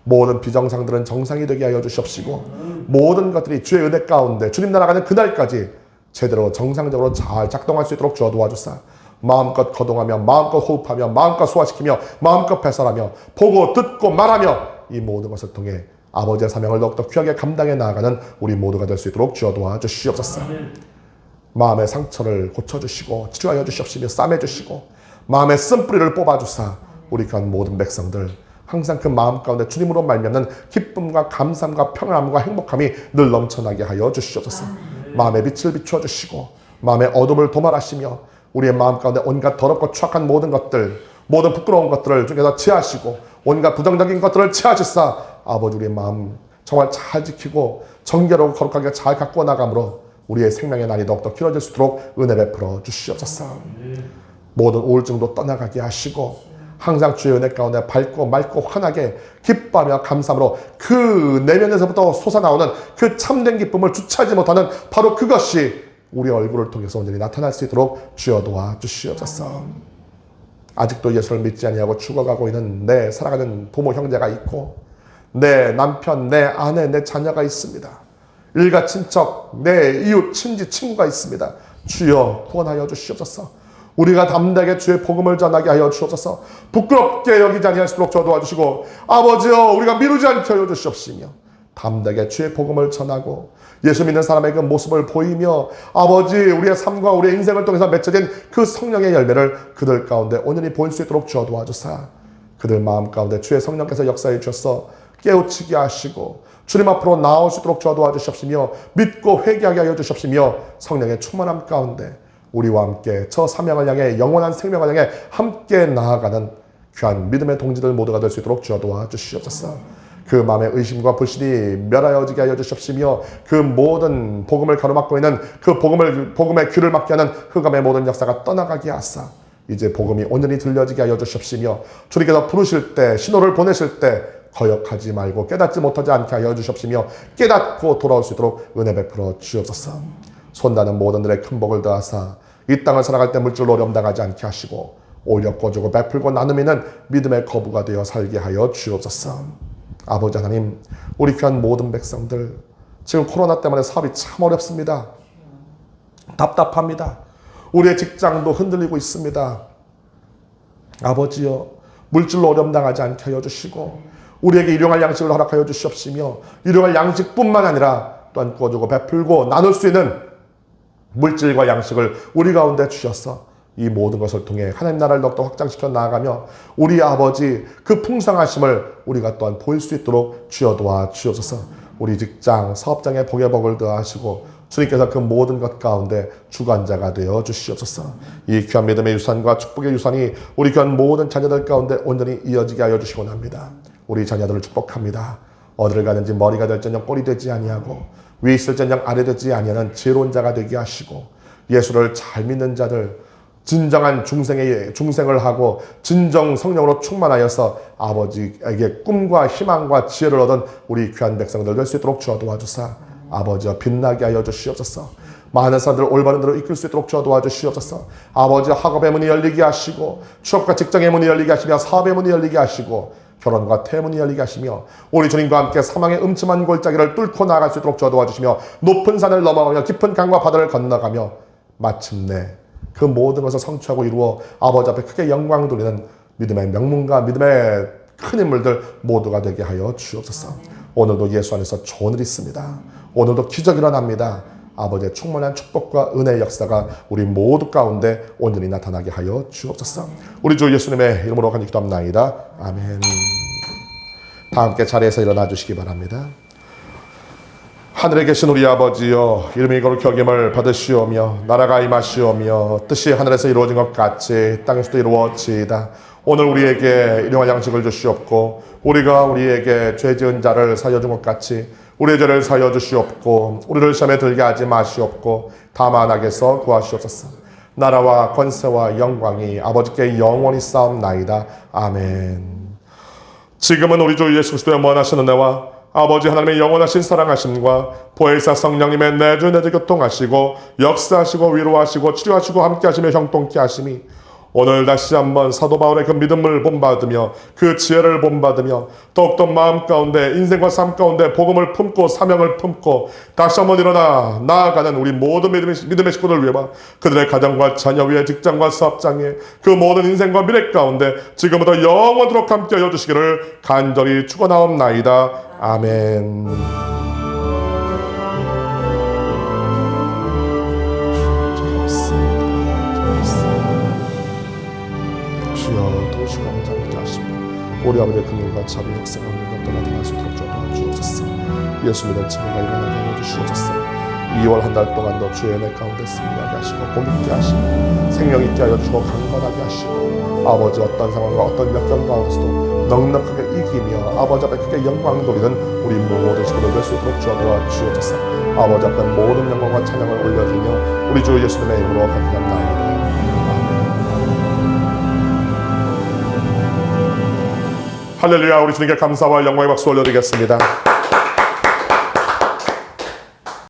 모든 비정상들은 정상이 되게 하여 주시옵시고 모든 것들이 주의 은혜 가운데 주님 나라가는 그날까지 제대로 정상적으로 잘 작동할 수 있도록 주어 도와주사 마음껏 거동하며 마음껏 호흡하며 마음껏 소화시키며 마음껏 배설하며 보고 듣고 말하며 이 모든 것을 통해 아버지의 사명을 더욱더 귀하게 감당해 나아가는 우리 모두가 될 수 있도록 주어 도와주시옵소서. 마음의 상처를 고쳐주시고 치료하여 주시옵시며 싸매주시고 마음의 쓴뿌리를 뽑아주사 우리 귀한 모든 백성들 항상 그 마음 가운데 주님으로 말미암는 기쁨과 감사함과 평안함과 행복함이 늘 넘쳐나게 하여 주시옵소서. 마음의 빛을 비추어 주시고 마음의 어둠을 도말하시며 우리의 마음 가운데 온갖 더럽고 추악한 모든 것들, 모든 부끄러운 것들을 주께서 제하시고 온갖 부정적인 것들을 제하시사 아버지 우리의 마음 정말 잘 지키고 정결하고 거룩하게 잘 가꾸어 나감으로 우리의 생명의 날이 더욱더 길어질 수 있도록 은혜 베풀어 주시옵소서. 모든 우울증도 떠나가게 하시고 항상 주의 은혜 가운데 밝고 맑고 환하게 기뻐하며 감사함으로 그 내면에서부터 솟아나오는 그 참된 기쁨을 주체하지 못하는 바로 그것이 우리 얼굴을 통해서 온전히 나타날 수 있도록 주여 도와주시옵소서. 아직도 예수를 믿지 아니하고 죽어가고 있는 내 살아가는 부모 형제가 있고 내 남편, 내 아내, 내 자녀가 있습니다. 일가 친척, 내 이웃, 친지, 친구가 있습니다. 주여 구원하여 주시옵소서. 우리가 담대하게 주의 복음을 전하게 하여 주옵소서. 부끄럽게 여기지 아니하시도록 주어 도와주시고 아버지여 우리가 미루지 않게 하여 주시옵시며 담대하게 주의 복음을 전하고 예수 믿는 사람의 그 모습을 보이며 아버지 우리의 삶과 우리의 인생을 통해서 맺혀진 그 성령의 열매를 그들 가운데 온전히 보일 수 있도록 주어 도와주사 그들 마음 가운데 주의 성령께서 역사해 주셔서 깨우치게 하시고 주님 앞으로 나올 수 있도록 주어 도와주시옵시며 믿고 회개하게 하여 주시옵시며 성령의 충만함 가운데 우리와 함께 저 사명을 향해 영원한 생명을 향해 함께 나아가는 귀한 믿음의 동지들 모두가 될 수 있도록 주어 도와주시옵소서. 그 마음의 의심과 불신이 멸하여지게 하여 주시옵시며 그 모든 복음을 가로막고 있는 그 복음의 귀를 막게 하는 흑암의 모든 역사가 떠나가게 하사 이제 복음이 온전히 들려지게 하여 주시옵시며 주님께서 부르실 때 신호를 보내실 때 거역하지 말고 깨닫지 못하지 않게 하여 주시옵시며 깨닫고 돌아올 수 있도록 은혜 베풀어 주옵소서. 손다는 모든들의 큰 복을 더하사 이 땅을 살아갈 때 물질로 어려움 당하지 않게 하시고 오히려 꺼주고 베풀고 나누미는 믿음의 거부가 되어 살게 하여 주옵소서. 아버지 하나님, 우리 귀한 모든 백성들 지금 코로나 때문에 사업이 참 어렵습니다. 답답합니다. 우리의 직장도 흔들리고 있습니다. 아버지여, 물질로 어려움 당하지 않게 하여 주시고 우리에게 일용할 양식을 허락하여 주시옵시며 일용할 양식뿐만 아니라 또한 꺼주고 베풀고 나눌 수 있는 물질과 양식을 우리 가운데 주셔서 이 모든 것을 통해 하나님 나라를 더욱더 확장시켜 나아가며 우리 아버지 그 풍성하심을 우리가 또한 보일 수 있도록 주여 도와 주옵소서. 우리 직장 사업장에 복의 복을 더하시고 주님께서 그 모든 것 가운데 주관자가 되어 주시옵소서. 이 귀한 믿음의 유산과 축복의 유산이 우리 귀한 모든 자녀들 가운데 온전히 이어지게 하여 주시곤 합니다. 우리 자녀들을 축복합니다. 어디를 가든지 머리가 될전녕 꼴이 되지 아니하고 위에 있을전녕 아래 되지 아니하는 지혜로운 자가 되게 하시고 예수를 잘 믿는 자들 진정한 중생을 하고 진정 성령으로 충만하여서 아버지에게 꿈과 희망과 지혜를 얻은 우리 귀한 백성들 될 수 있도록 주어 도와주사 아버지와 빛나게 하여 주시옵소서. 많은 사람들을 올바른 대로 이끌 수 있도록 주어 도와주시옵소서. 아버지 학업의 문이 열리게 하시고 취업과 직장의 문이 열리게 하시며 사업의 문이 열리게 하시고 결혼과 태문이 열리게 하시며 우리 주님과 함께 사망의 음침한 골짜기를 뚫고 나아갈 수 있도록 주어 도와주시며 높은 산을 넘어가며 깊은 강과 바다를 건너가며 마침내 그 모든 것을 성취하고 이루어 아버지 앞에 크게 영광 돌리는 믿음의 명문과 믿음의 큰 인물들 모두가 되게 하여 주옵소서. 오늘도 예수 안에서 좋은 일이 있습니다. 오늘도 기적이 일어납니다. 아버지의 충만한 축복과 은혜의 역사가 우리 모두 가운데 온전히 나타나게 하여 주옵소서. 우리 주 예수님의 이름으로 간절히 기도합나이다. 아멘. 다 함께 자리에서 일어나 주시기 바랍니다. 하늘에 계신 우리 아버지여, 이름이 거룩히 여김을 받으시오며 나라가 임하시오며 뜻이 하늘에서 이루어진 것 같이 땅에서도 이루어지이다. 오늘 우리에게 일용할 양식을 주시옵고 우리가 우리에게 죄 지은 자를 사하여 준 것 같이 우리의 죄를 사하여 주시옵고 우리를 시험에 들게 하지 마시옵고 다만 악에서 구하시옵소서. 나라와 권세와 영광이 아버지께 영원히 싸움나이다. 아멘. 지금은 우리 주 예수 그리스도의 무한하신 은혜와 아버지 하나님의 영원하신 사랑하심과 보혜사 성령님의 내주 교통하시고 역사하시고 위로하시고 치료하시고 함께하시며 형통케 하심이 오늘 다시 한번 사도 바울의 그 믿음을 본받으며 그 지혜를 본받으며 더욱더 마음 가운데 인생과 삶 가운데 복음을 품고 사명을 품고 다시 한번 일어나 나아가는 우리 모든 믿음의 식구들 위해 그들의 가정과 자녀 위에 직장과 사업장에 그 모든 인생과 미래 가운데 지금부터 영원토록 함께하여 주시기를 간절히 축원하옵나이다. 아멘. 우리 아버지의 긍휼과 자비 역사가 오늘 또 나타날 수 있도록 도와주옵소서. 예수 믿는 자녀가 일어나게 하여 주시옵소서. 2월 한 달 동안도 주의 은혜 가운데 승리하게 하시고 복 있게 하시고 생명 있게 하여 주시고 강건하게 하시고 아버지 어떤 상황과 어떤 역경 가운데서도 넉넉하게 이기며 아버지 앞에 크게 영광 돌리는 우리 모든 식구들 될 수 있도록 도와주옵소서. 아버지 앞에 모든 영광과 찬양을 올려드리며 우리 주 예수님의 이름으로 간구합나이다. 할렐루야. 우리 주님께 감사와 영광의 박수 올려드리겠습니다.